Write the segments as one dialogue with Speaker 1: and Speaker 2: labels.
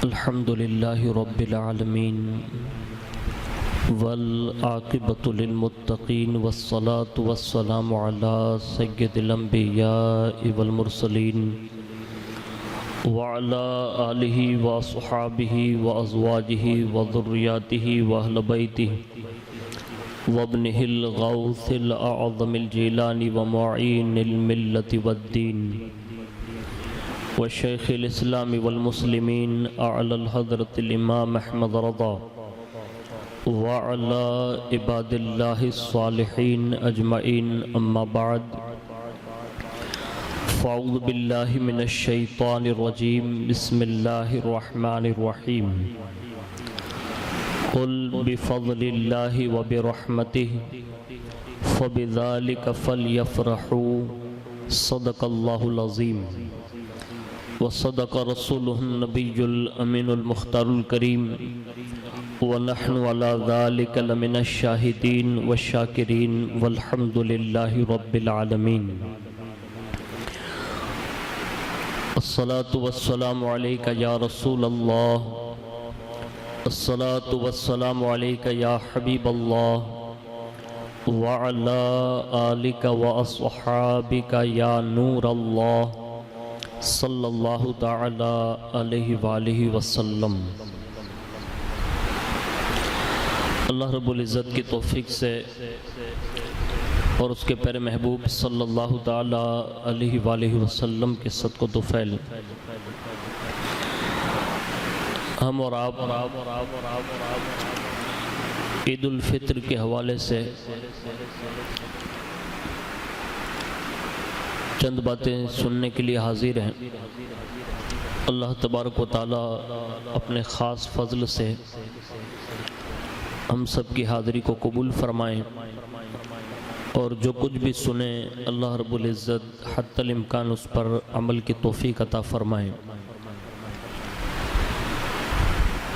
Speaker 1: الحمد لله رب العالمين والعاقبة للمتقين والصلاة والسلام على سيد الأنبياء والمرسلين وعلى آله وصحابه وأزواجه وذرياته وأهل بيته وابنه الغوث الأعظم الجيلاني ومعين الملة والدين وشيخ الإسلام والمسلمين أعلى الحضرة الإمام أحمد رضا وعلى عباد الله الصالحين أجمعين أما بعد فأعوذ بالله من الشيطان الرجيم بسم الله الرحمن الرحيم قل بفضل الله وبرحمته فبذلك فليفرحوا صدق الله العظيم وصدق رسوله النبي الأمين المختار الكريم ونحن على ذلك لمن الشاهدين والشاكرين والحمد لله رب العالمين. الصلاة والسلام عليك يا رسول الله، الصلاة والسلام عليك يا حبيب الله، وعلى آلك وأصحابك يا نور الله صلی اللہ تعالی علیہ وآلہ وسلم. اللہ رب العزت کی توفیق سے اور اس کے پیارے محبوب صلی اللہ تعالی علیہ وآلہ وسلم کے صدق و طفیل ہم اور آپ عید الفطر کے حوالے سے چند باتیں سننے کے لیے حاضر ہیں. اللہ تبارک و تعالی اپنے خاص فضل سے ہم سب کی حاضری کو قبول فرمائیں اور جو کچھ بھی سنیں اللہ رب العزت حتی الامکان اس پر عمل کی توفیق عطا فرمائیں.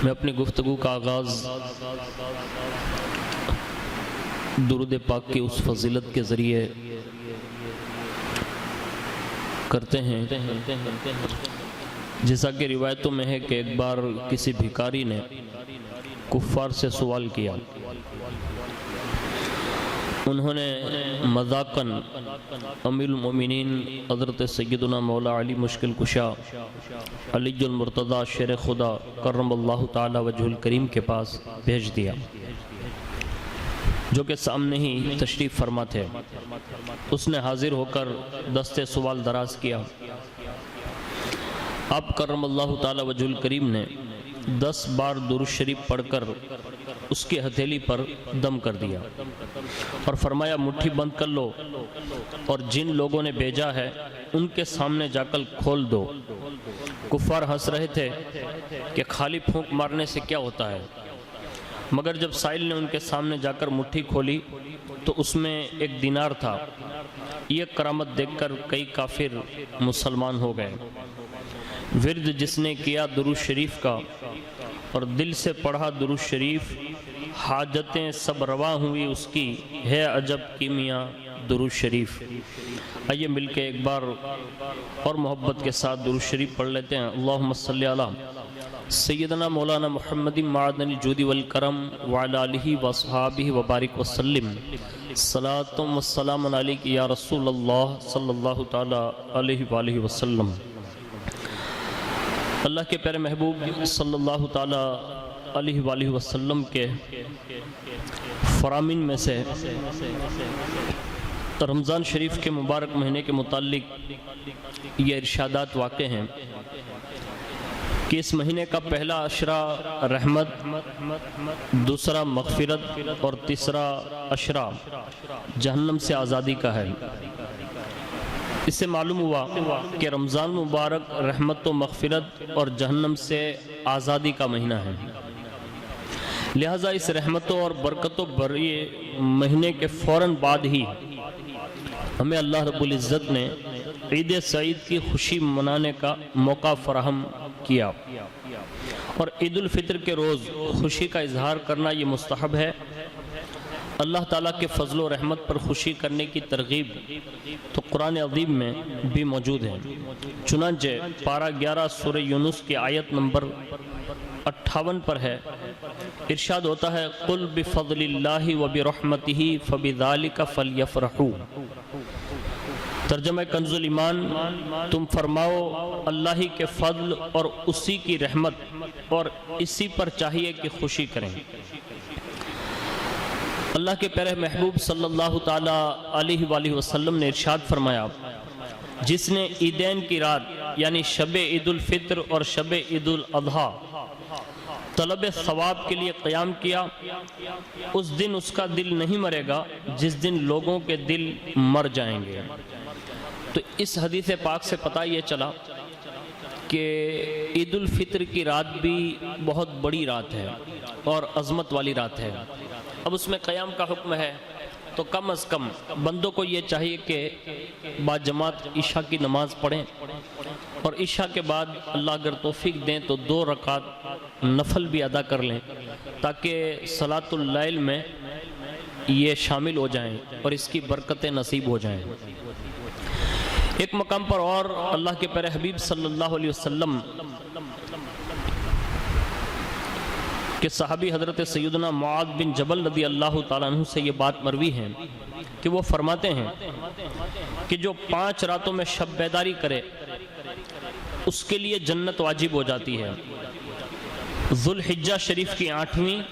Speaker 1: میں اپنی گفتگو کا آغاز درود پاک کی اس فضیلت کے ذریعے کرتے ہیں جیسا کہ روایتوں میں ہے کہ ایک بار کسی بھکاری نے کفار سے سوال کیا. انہوں نے مذاقاً امیر المومنین حضرت سیدنا مولا علی مشکل کشا علی المرتضی شیر خدا کرم اللہ تعالی وجہ الکریم کے پاس بھیج دیا، جو کہ سامنے ہی تشریف فرما تھے. اس نے حاضر ہو کر دستے سوال دراز کیا. آپ کرم اللہ تعالی وجہ الکریم نے 10 بار درود شریف پڑھ کر اس کی ہتھیلی پر دم کر دیا اور فرمایا مٹھی بند کر لو اور جن لوگوں نے بھیجا ہے ان کے سامنے جا کر کھول دو. کفار ہنس رہے تھے کہ خالی پھونک مارنے سے کیا ہوتا ہے، مگر جب سائل نے ان کے سامنے جا کر مٹھی کھولی تو اس میں ایک دینار تھا. یہ کرامت دیکھ کر کئی کافر مسلمان ہو گئے. ورد جس نے کیا درود شریف کا اور دل سے پڑھا درود شریف، حاجتیں سب رواں ہوئی اس کی، ہے عجب کیمیا درود شریف. آئیے مل کے ایک بار اور محبت کے ساتھ درود شریف پڑھ لیتے ہیں. اللہم صلی علی سیدنا مولانا محمد معدن الجود والکرم وعلی آلہ وصحابہ وبارک وسلم. صلاۃ و سلام علیک یا رسول اللہ صلی اللہ تعالی علیہ وآلہ وسلم. اللہ کے پیارے محبوب صلی اللہ تعالی علیہ وآلہ وسلم کے فرامین میں سے رمضان شریف کے مبارک مہینے کے متعلق یہ ارشادات واقع ہیں کہ اس مہینے کا پہلا عشرہ رحمت، دوسرا مغفرت اور تیسرا عشرہ جہنم سے آزادی کا ہے. اس سے معلوم ہوا کہ رمضان مبارک رحمت و مغفرت اور جہنم سے آزادی کا مہینہ ہے. لہٰذا اس رحمتوں اور برکتوں بھرے مہینے کے فوراً بعد ہی ہمیں اللہ رب العزت نے عید سعید کی خوشی منانے کا موقع فراہم کیا، اور عید الفطر کے روز خوشی کا اظہار کرنا یہ مستحب ہے. اللہ تعالیٰ کے فضل و رحمت پر خوشی کرنے کی ترغیب تو قرآن عظیم میں بھی موجود ہے۔ چنانچہ پارہ 11 سورہ یونس کی آیت نمبر 58 پر ہے، ارشاد ہوتا ہے قُلْ بِفَضْلِ اللَّهِ وَبِرَحْمَتِهِ فَبِذَلِكَ فَلْيَفْرَحُوا۔ ترجمہ کنز الایمان، تم فرماؤ اللہ ہی کے فضل اور اسی کی رحمت اور اسی پر چاہیے کہ خوشی کریں۔ اللہ کے پیارے محبوب صلی اللہ تعالیٰ علیہ وآلہ وسلم نے ارشاد فرمایا، جس نے عیدین کی رات یعنی شب عید الفطر اور شب عید الاضحیٰ طلب ثواب کے لیے قیام کیا، اس دن اس کا دل نہیں مرے گا جس دن لوگوں کے دل مر جائیں گے۔ تو اس حدیث پاک سے پتہ یہ چلا کہ عید الفطر کی رات بھی بہت بڑی رات ہے اور عظمت والی رات ہے۔ اب اس میں قیام کا حکم ہے تو کم از کم بندوں کو یہ چاہیے کہ با جماعت عشاء کی نماز پڑھیں، اور عشاء کے بعد اللہ اگر توفیق دیں تو 2 رکعت نفل بھی ادا کر لیں تاکہ صلاۃ اللیل میں یہ شامل ہو جائیں اور اس کی برکتیں نصیب ہو جائیں۔ ایک مقام پر اور اللہ کے پیارے حبیب صلی اللہ علیہ وسلم کہ صحابی حضرت سیدنا معاذ بن جبل رضی اللہ تعالیٰ عنہ سے یہ بات مروی ہے کہ وہ فرماتے ہیں کہ جو 5 راتوں میں شب بیداری کرے اس کے لیے جنت واجب ہو جاتی ہے۔ ذوالحجہ شریف کی 8ویں،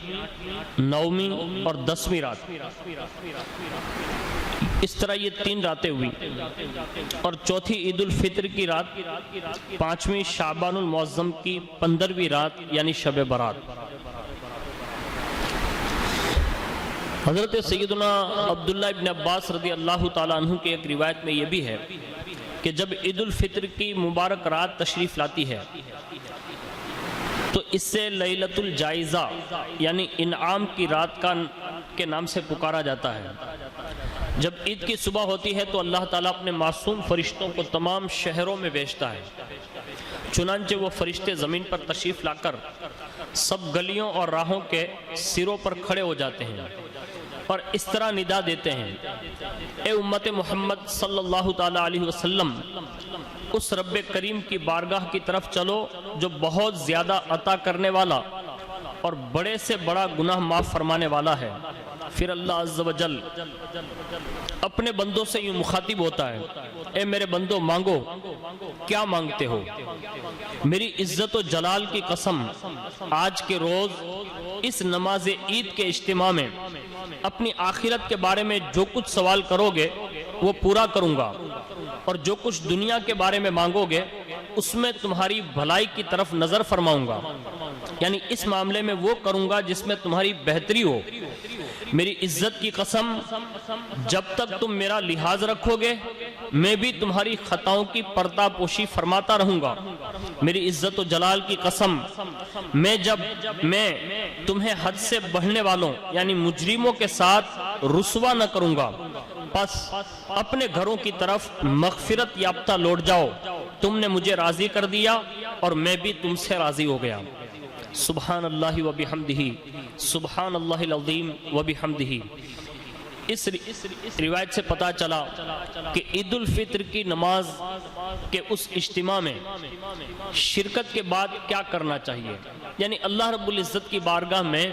Speaker 1: 9ویں اور 10ویں رات، اس طرح یہ 3 راتیں ہوئی، اور چوتھی عید الفطر کی رات، 5ویں شعبان المعظم کی 15ویں رات یعنی شب برات۔ حضرت سیدنا عبداللہ ابن عباس رضی اللہ تعالیٰ عنہ کی ایک روایت میں یہ بھی ہے کہ جب عید الفطر کی مبارک رات تشریف لاتی ہے تو اس سے لیلۃ الجائزہ یعنی انعام کی رات کے نام سے پکارا جاتا ہے۔ جب عید کی صبح ہوتی ہے تو اللہ تعالیٰ اپنے معصوم فرشتوں کو تمام شہروں میں بھیجتا ہے، چنانچہ وہ فرشتے زمین پر تشریف لا کر سب گلیوں اور راہوں کے سروں پر کھڑے ہو جاتے ہیں اور اس طرح ندا دیتے ہیں، اے امت محمد صلی اللہ تعالیٰ علیہ وسلم، اس رب کریم کی بارگاہ کی طرف چلو جو بہت زیادہ عطا کرنے والا اور بڑے سے بڑا گناہ معاف فرمانے والا ہے۔ پھر اللہ عز و جل اپنے بندوں سے یوں مخاطب ہوتا ہے، اے میرے بندوں مانگو، کیا مانگتے ہو؟ میری عزت و جلال کی قسم، آج کے روز اس نماز عید کے اجتماع میں اپنی آخرت کے بارے میں جو کچھ سوال کرو گے وہ پورا کروں گا، اور جو کچھ دنیا کے بارے میں مانگو گے اس میں تمہاری بھلائی کی طرف نظر فرماؤں گا، یعنی اس معاملے میں وہ کروں گا جس میں تمہاری بہتری ہو۔ میری عزت کی قسم، جب تک تم میرا لحاظ رکھو گے میں بھی تمہاری خطاؤں کی پردہ پوشی فرماتا رہوں گا۔ میری عزت و جلال کی قسم، میں تمہیں حد سے بڑھنے والوں یعنی مجرموں کے ساتھ رسوا نہ کروں گا۔ پس اپنے گھروں کی طرف مغفرت یافتہ لوٹ جاؤ، تم نے مجھے راضی کر دیا اور میں بھی تم سے راضی ہو گیا۔ سبحان اللہ و بحمدہ، سبحان اللہ العظیم و بحمدہ۔ اس روایت سے پتہ چلا کہ عید الفطر کی نماز کے اس اجتماع میں شرکت کے بعد کیا کرنا چاہیے، یعنی اللہ رب العزت کی بارگاہ میں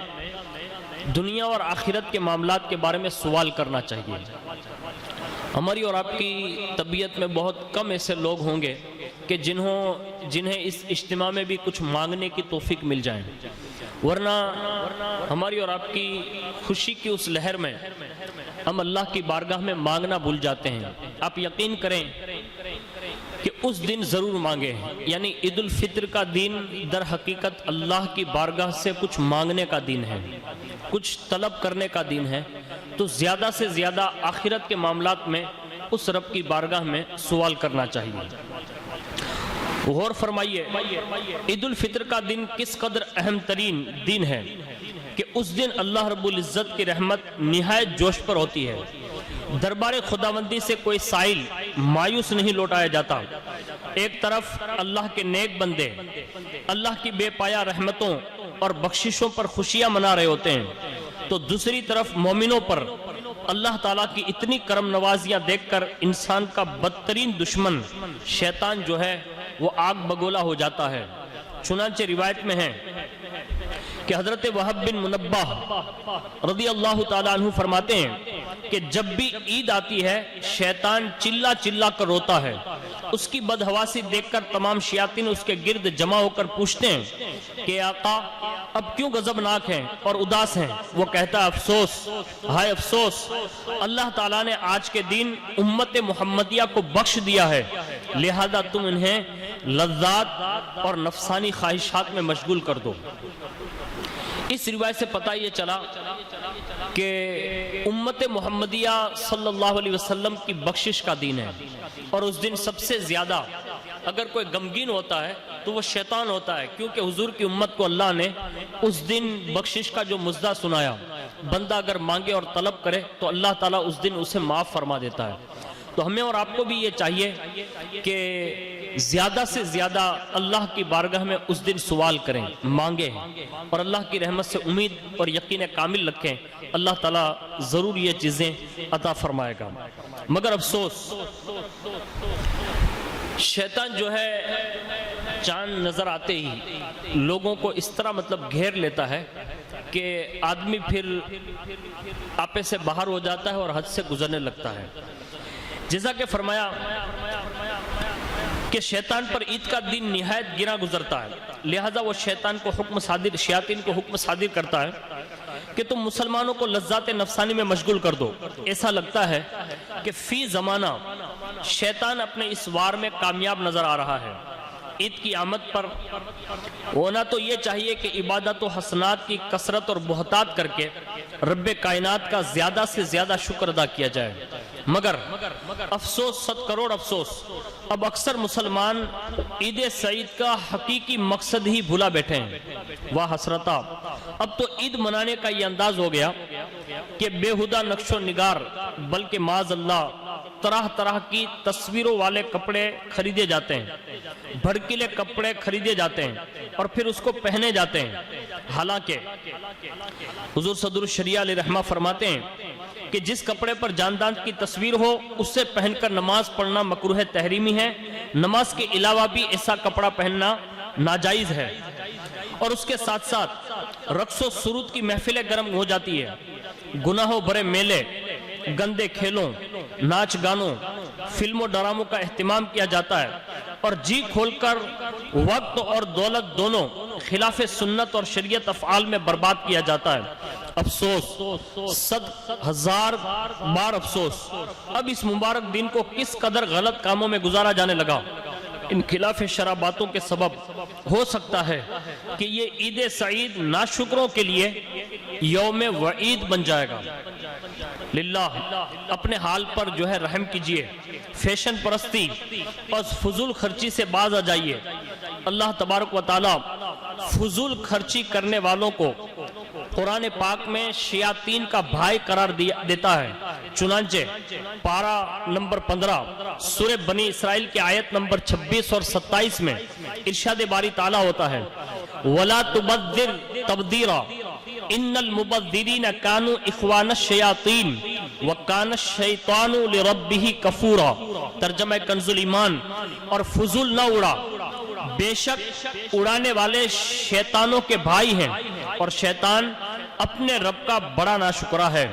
Speaker 1: دنیا اور آخرت کے معاملات کے بارے میں سوال کرنا چاہیے۔ ہماری اور آپ کی طبیعت میں بہت کم ایسے لوگ ہوں گے کہ جنہیں اس اجتماع میں بھی کچھ مانگنے کی توفیق مل جائے، ورنہ ہماری اور آپ کی خوشی کی اس لہر میں ہم اللہ کی بارگاہ میں مانگنا بھول جاتے ہیں۔ آپ یقین کریں کہ اس دن ضرور مانگیں، یعنی عید الفطر کا دن در حقیقت اللہ کی بارگاہ سے کچھ مانگنے کا دن ہے، کچھ طلب کرنے کا دن ہے، تو زیادہ سے زیادہ آخرت کے معاملات میں اس رب کی بارگاہ میں سوال کرنا چاہیے۔ غور فرمائیے، عید الفطر کا دن کس قدر اہم ترین دن ہے کہ اس دن اللہ رب العزت کی رحمت نہایت جوش پر ہوتی ہے۔ دربار خداوندی سے کوئی سائل مایوس نہیں لوٹایا جاتا۔ ایک طرف اللہ کے نیک بندے اللہ کی بے پایا رحمتوں اور بخششوں پر خوشیاں منا رہے ہوتے ہیں، تو دوسری طرف مومنوں پر اللہ تعالیٰ کی اتنی کرم نوازیاں دیکھ کر انسان کا بدترین دشمن شیطان جو ہے وہ آگ بگولا ہو جاتا ہے۔ چنانچہ روایت میں ہے کہ حضرت وہب بن منبہ رضی اللہ تعالیٰ عنہ فرماتے ہیں کہ جب بھی عید آتی ہے شیطان چلا چلا کر روتا ہے، اس کی بدحواسی دیکھ کر تمام شیاطین اس کے گرد جمع ہو کر پوچھتے ہیں کہ آقا اب کیوں غضبناک ہیں اور اداس ہیں؟ وہ کہتا ہے افسوس، ہائے افسوس، اللہ تعالیٰ نے آج کے دن امت محمدیہ کو بخش دیا ہے، لہذا تم انہیں لذات اور نفسانی خواہشات میں مشغول کر دو۔ اس روایت سے پتہ یہ چلا کہ امت محمدیہ صلی اللہ علیہ وسلم کی بخشش کا دین ہے، اور اس دن سب سے زیادہ اگر کوئی غمگین ہوتا ہے تو وہ شیطان ہوتا ہے، کیونکہ حضور کی امت کو اللہ نے اس دن بخشش کا جو مژدہ سنایا، بندہ اگر مانگے اور طلب کرے تو اللہ تعالیٰ اس دن اسے معاف فرما دیتا ہے۔ تو ہمیں اور آپ کو بھی یہ چاہیے کہ زیادہ سے زیادہ اللہ کی بارگاہ میں اس دن سوال کریں، مانگیں، اور اللہ کی رحمت سے امید اور یقین کامل رکھیں، اللہ تعالیٰ ضرور یہ چیزیں عطا فرمائے گا۔ مگر افسوس، شیطان جو ہے چاند نظر آتے ہی لوگوں کو اس طرح گھیر لیتا ہے کہ آدمی پھر آپے سے باہر ہو جاتا ہے اور حد سے گزرنے لگتا ہے۔ جیسا کہ فرمایا کہ شیطان پر عید کا دن نہایت گرا گزرتا ہے، لہذا وہ شیاطین کو حکم صادر کرتا ہے کہ تم مسلمانوں کو لذات نفسانی میں مشغول کر دو۔ ایسا لگتا ہے کہ فی زمانہ شیطان اپنے اس وار میں کامیاب نظر آ رہا ہے۔ عید کی آمد پر ہونا تو یہ چاہیے کہ عبادت و حسنات کی کثرت اور بہتات کر کے رب کائنات کا زیادہ سے زیادہ شکر ادا کیا جائے، مگر افسوس، 100 کروڑ افسوس، اب اکثر مسلمان عید سعید کا حقیقی مقصد ہی بھولا بیٹھے ہیں۔ واہ حسرتا، اب تو عید منانے کا یہ انداز ہو گیا کہ بےہودہ نقش و نگار، بلکہ معاذ اللہ طرح طرح کی تصویروں والے کپڑے خریدے جاتے ہیں، بھڑکیلے کپڑے خریدے جاتے ہیں اور پھر اس کو پہنے جاتے ہیں۔ حالانکہ حضور صدر الشریعہ علیہ رحمہ فرماتے ہیں کہ جس کپڑے پر جاندار کی تصویر ہو اس سے پہن کر نماز پڑھنا مکروہ تحریمی ہے، نماز کے علاوہ بھی ایسا کپڑا پہننا ناجائز ہے، اور اس کے ساتھ ساتھ رقص و سرود کی محفلیں گرم ہو جاتی ہے، گناہوں بھرے میلے، گندے کھیلوں، ناچ گانوں، فلموں ڈراموں کا اہتمام کیا جاتا ہے، اور جی کھول کر وقت اور دولت دونوں خلاف سنت اور شریعت افعال میں برباد کیا جاتا ہے۔ افسوس، 100,000 بار افسوس، اب اس مبارک دن کو کس قدر غلط کاموں میں گزارا جانے لگا۔ ان خلاف شرع باتوں کے سبب ہو سکتا ہے کہ یہ عید سعید ناشکروں کے لیے یوم وعید بن جائے گا۔ للہ اپنے حال پر جو ہے رحم کیجئے، فیشن پرستی اور فضول خرچی سے باز آ جائیے۔ اللہ تبارک و تعالی فضول خرچی کرنے والوں کو قرآن پاک میں شیاطین کا بھائی قرار دیتا ہے۔ چنانچہ پارہ نمبر 15 سورہ بنی اسرائیل کی آیت نمبر 26 اور 27 میں ارشاد باری تعالیٰ ہوتا ہے وَلَا تُبَذِّرْ تَبْذِيرًا ان المبذرین کانوا اخوان الشیاطین وکان الشیطان لربہ کفورا۔ ترجمہ کنز الایمان، اور فضول نہ اڑا، بے شک اڑانے والے شیطانوں کے بھائی ہیں اور شیطان اپنے رب کا بڑا ناشکرا ہے۔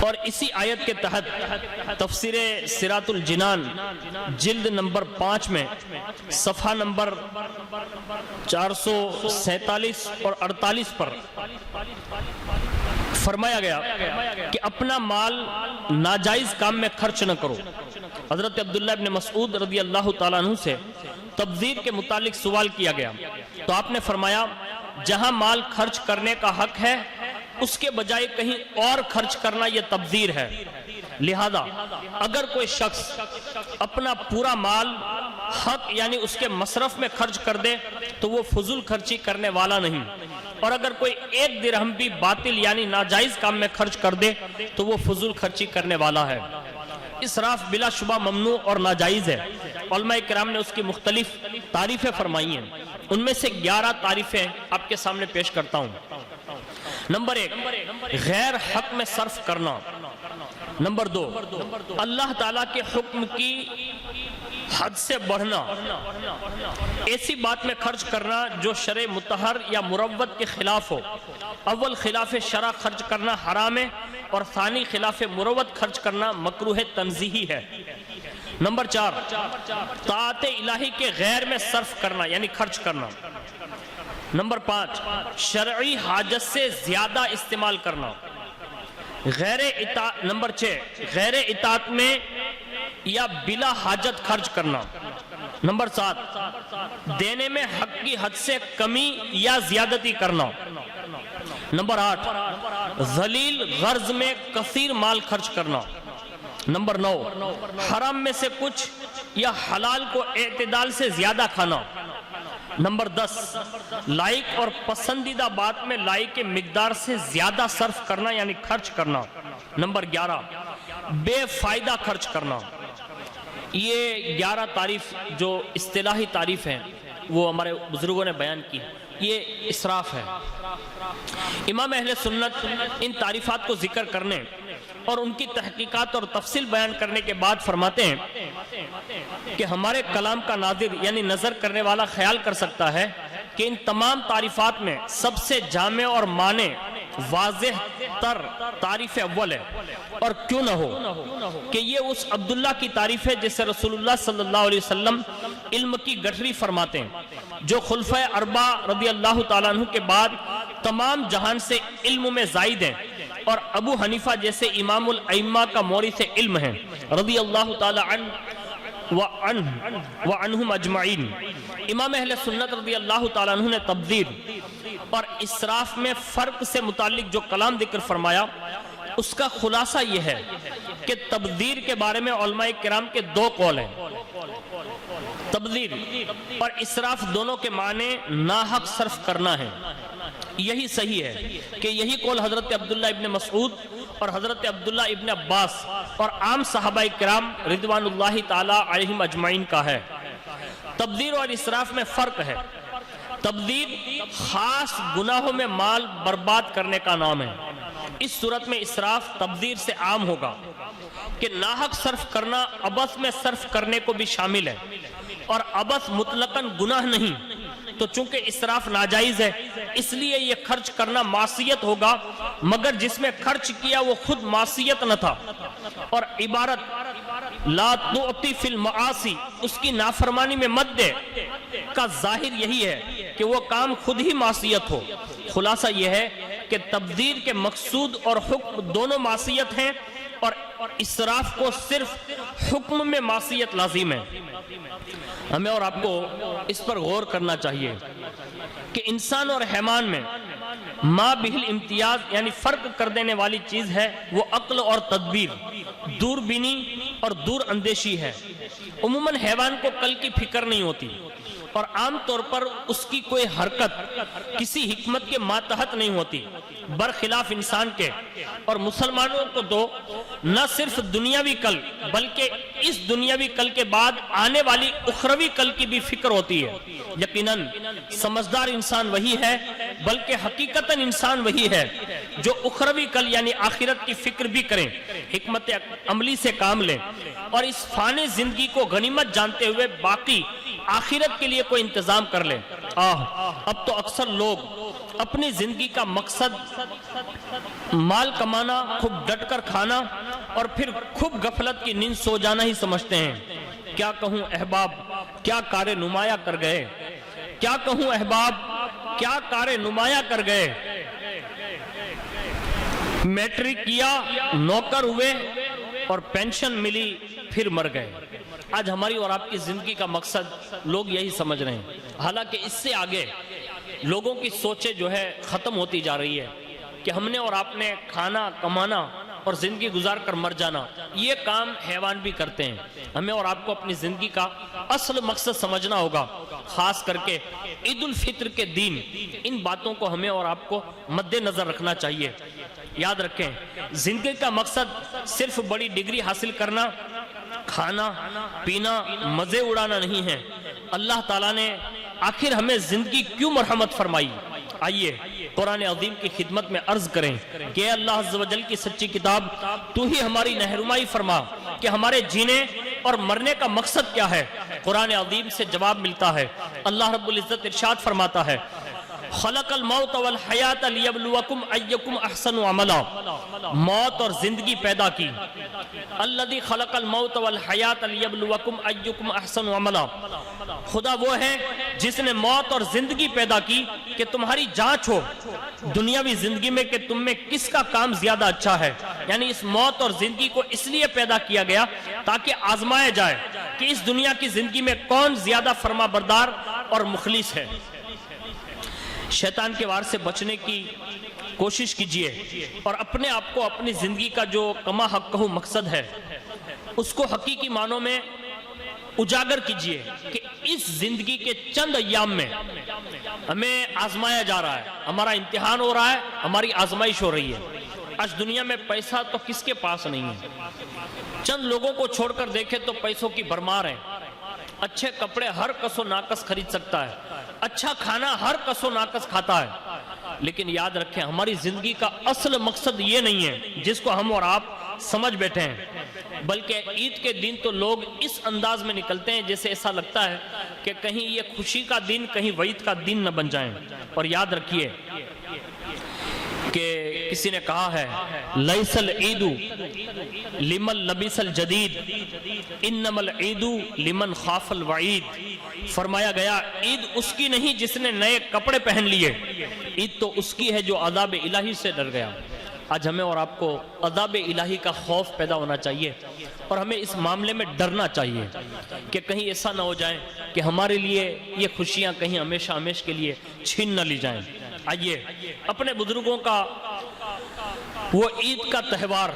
Speaker 1: اور اسی آیت کے تحت تفسیر صراط الجنان جلد نمبر 5 میں صفحہ نمبر 447 اور 48 پر فرمایا گیا کہ اپنا مال ناجائز کام میں خرچ نہ کرو۔ حضرت عبداللہ ابن مسعود رضی اللہ تعالیٰ عنہ سے تبذیر کے متعلق سوال کیا گیا تو آپ نے فرمایا جہاں مال خرچ کرنے کا حق ہے اس کے بجائے کہیں اور خرچ کرنا یہ تبذیر ہے۔ لہذا اگر کوئی شخص اپنا پورا مال حق یعنی اس کے مصرف میں خرچ کر دے تو وہ فضول خرچی کرنے والا نہیں، اور اگر کوئی 1 درہم بھی باطل یعنی ناجائز کام میں خرچ کر دے تو وہ فضول خرچی کرنے والا ہے۔ اسراف بلا شبہ ممنوع اور ناجائز ہے۔ علماء کرام نے اس کی مختلف تعریفیں فرمائی ہیں، ان میں سے 11 تعریفیں آپ کے سامنے پیش کرتا ہوں۔ نمبر 1 غیر حق میں صرف کرنا. نمبر 2 اللہ تعالیٰ کے حکم کی حد سے بڑھنا، ایسی بات میں خرچ کرنا جو شرع مطہر یا مروت کے خلاف ہو. اول خلاف شرع خرچ کرنا حرام ہے، اور ثانی خلاف مروت خرچ کرنا مکروہ تنزیہی ہے. نمبر 4 طاعت الہی کے غیر میں صرف کرنا یعنی خرچ کرنا. نمبر 5 شرعی حاجت سے زیادہ استعمال کرنا. نمبر 6 غیر اطاعت میں یا بلا حاجت خرچ کرنا. نمبر 7 دینے میں حق کی حد سے کمی یا زیادتی کرنا. نمبر 8 ذلیل غرض میں کثیر مال خرچ کرنا. نمبر 9 حرام میں سے کچھ یا حلال کو اعتدال سے زیادہ کھانا. نمبر 10 لائق اور پسندیدہ بات میں لائق کے مقدار سے زیادہ صرف کرنا یعنی خرچ کرنا. نمبر 11 بے فائدہ خرچ کرنا. یہ 11 تعریف جو اصطلاحی تعریف ہیں وہ ہمارے بزرگوں نے بیان کی، یہ اسراف ہے. امام اہل سنت ان تعریفات کو ذکر کرنے اور ان کی تحقیقات اور تفصیل بیان کرنے کے بعد فرماتے ہیں کہ ہمارے کلام کا ناظر یعنی نظر کرنے والا خیال کر سکتا ہے کہ ان تمام تعریفات میں سب سے جامع اور معنی واضح تر تعریف اول ہے. اور کیوں نہ ہو کہ یہ اس عبداللہ کی تعریف ہے جسے رسول اللہ صلی اللہ علیہ وسلم علم کی گٹھری فرماتے ہیں، جو خلفۂ اربعہ رضی اللہ تعالیٰ عنہ کے بعد تمام جہان سے علم میں زائد ہیں، اور ابو حنیفہ جیسے امام الائمہ کا مورث علم ہیں رضی اللہ تعالیٰ وعنہم اجمعین. امام اہل سنت رضی اللہ تعالیٰ عنہ نے تبذیر اور اسراف میں فرق سے متعلق جو کلام ذکر فرمایا اس کا خلاصہ یہ ہے کہ تبذیر کے بارے میں علماء کرام کے 2 قول ہیں. تبذیر اور اسراف دونوں کے معنی ناحق صرف کرنا ہے. یہی صحیح ہے کہ یہی قول حضرت عبداللہ ابن مسعود اور حضرت عبداللہ ابن عباس اور عام صحابہ کرام رضوان اللہ تعالی علیہم اجمعین کا ہے. تبذیر اور اسراف میں فرق ہے. تبذیر خاص گناہوں میں مال برباد کرنے کا نام ہے. اس صورت میں اسراف تبذیر سے عام ہوگا کہ ناحق صرف کرنا عبث میں صرف کرنے کو بھی شامل ہے، اور عبث مطلقاً گناہ نہیں. تو چونکہ اسراف ناجائز ہے اس لیے یہ خرچ کرنا معصیت ہوگا، مگر جس میں خرچ کیا وہ خود معصیت نہ تھا. اور عبارت لا تعطی فی المعاصی اس کی نافرمانی میں مت دے کا ظاہر یہی ہے کہ وہ کام خود ہی معصیت ہو. خلاصہ یہ ہے کہ تبذیر کے مقصود اور حکم دونوں معصیت ہیں، اور اسراف کو صرف حکم میں معصیت لازم ہے. ہمیں اور آپ کو اس پر غور کرنا چاہیے کہ انسان اور حیوان میں ما بہل امتیاز یعنی فرق کر دینے والی چیز ہے وہ عقل اور تدبیر، دور بینی اور دور اندیشی ہے. عموماً حیوان کو کل کی فکر نہیں ہوتی، اور عام طور پر اس کی کوئی حرکت کسی حکمت کے ماتحت نہیں ہوتی، برخلاف انسان کے. اور مسلمانوں کو تو نہ صرف دنیاوی کل بلکہ اس دنیاوی کل کے بعد آنے والی اخروی کل کی بھی فکر ہوتی ہے. یقیناً سمجھدار انسان وہی ہے، بلکہ حقیقتاً انسان وہی ہے جو اخروی کل یعنی آخرت کی فکر بھی کریں، حکمت عملی سے کام لیں، اور اس فانی زندگی کو غنیمت جانتے ہوئے باقی آخرت کے لیے کوئی انتظام کر لیں. اب تو اکثر لوگ اپنی زندگی کا مقصد مال کمانا، خوب ڈٹ کر کھانا اور پھر خوب غفلت کی نیند سو جانا ہی سمجھتے ہیں. کیا کہوں احباب کیا کار نمایاں کر گئے، کیا کہوں احباب کیا کار نمایاں کر گئے. میٹرک کیا نوکر ہوئے اور پینشن ملی پھر مر گئے. آج ہماری اور آپ کی زندگی کا مقصد لوگ یہی سمجھ رہے ہیں، حالانکہ اس سے آگے لوگوں کی سوچیں جو ہے ختم ہوتی جا رہی ہے کہ ہم نے اور آپ نے کھانا کمانا اور زندگی گزار کر مر جانا. یہ کام حیوان بھی کرتے ہیں. ہمیں اور آپ کو اپنی زندگی کا اصل مقصد سمجھنا ہوگا، خاص کر کے عید الفطر کے دن ان باتوں کو ہمیں اور آپ کو مد نظر رکھنا چاہیے. یاد رکھیں زندگی کا مقصد صرف بڑی ڈگری حاصل کرنا، کھانا پینا، مزے اڑانا نہیں ہے. اللہ تعالیٰ نے آخر ہمیں زندگی کیوں مرحمت فرمائی؟ آئیے قرآن عظیم کی خدمت میں عرض کریں کہ اے اللہ عز و جل کی سچی کتاب، تو ہی ہماری رہنمائی فرما کہ ہمارے جینے اور مرنے کا مقصد کیا ہے۔ قرآن عظیم سے جواب ملتا ہے۔ اللہ رب العزت ارشاد فرماتا ہے، خلق الموت والحیات لیبلوکم ایکم احسن عملا، موت اور زندگی پیدا کی۔ الذی خلق الموت والحیات لیبلوکم ایکم احسن عملا، خدا وہ ہے جس نے موت اور زندگی پیدا کی کہ تمہاری جانچ ہو دنیاوی زندگی میں کہ تم میں کس کا کام زیادہ اچھا ہے۔ یعنی اس موت اور زندگی کو اس لیے پیدا کیا گیا تاکہ آزمایا جائے کہ اس دنیا کی زندگی میں کون زیادہ فرما بردار اور مخلص ہے۔ شیطان کے وار سے بچنے کی کوشش کیجئے اور اپنے آپ کو اپنی زندگی کا جو کما حقہ مقصد ہے اس کو حقیقی معنوں میں اجاگر کیجئے کہ اس زندگی کے چند ایام میں ہمیں آزمایا جا رہا ہے، ہمارا امتحان ہو رہا ہے، ہماری آزمائش ہو رہی ہے۔ آج دنیا میں پیسہ تو کس کے پاس نہیں ہے، چند لوگوں کو چھوڑ کر دیکھیں تو پیسوں کی بھرمار ہے۔ اچھے کپڑے ہر کس و ناکس خرید سکتا ہے، اچھا کھانا ہر کس و ناکس کھاتا ہے، لیکن یاد رکھیں ہماری زندگی کا اصل مقصد یہ نہیں ہے جس کو ہم اور آپ سمجھ بیٹھے ہیں، بلکہ عید کے دن تو لوگ اس انداز میں نکلتے ہیں جیسے ایسا لگتا ہے کہ کہیں یہ خوشی کا دن کہیں وعید کا دن نہ بن جائیں۔ اور یاد رکھیے کہ کسی نے کہا ہے لیس العید لمن لبس الجدید انما العید لمن خاف الوعید، فرمایا گیا عید اس کی نہیں جس نے نئے کپڑے پہن لیے، عید تو اس کی ہے جو عذاب الہی سے ڈر گیا۔ آج ہمیں اور آپ کو عذاب الہی کا خوف پیدا ہونا چاہیے اور ہمیں اس معاملے میں ڈرنا چاہیے کہ کہیں ایسا نہ ہو جائے کہ ہمارے لیے یہ خوشیاں کہیں ہمیشہ ہمیشہ کے لیے چھین نہ لی جائیں۔ آئیے اپنے بزرگوں کا وہ عید کا تہوار،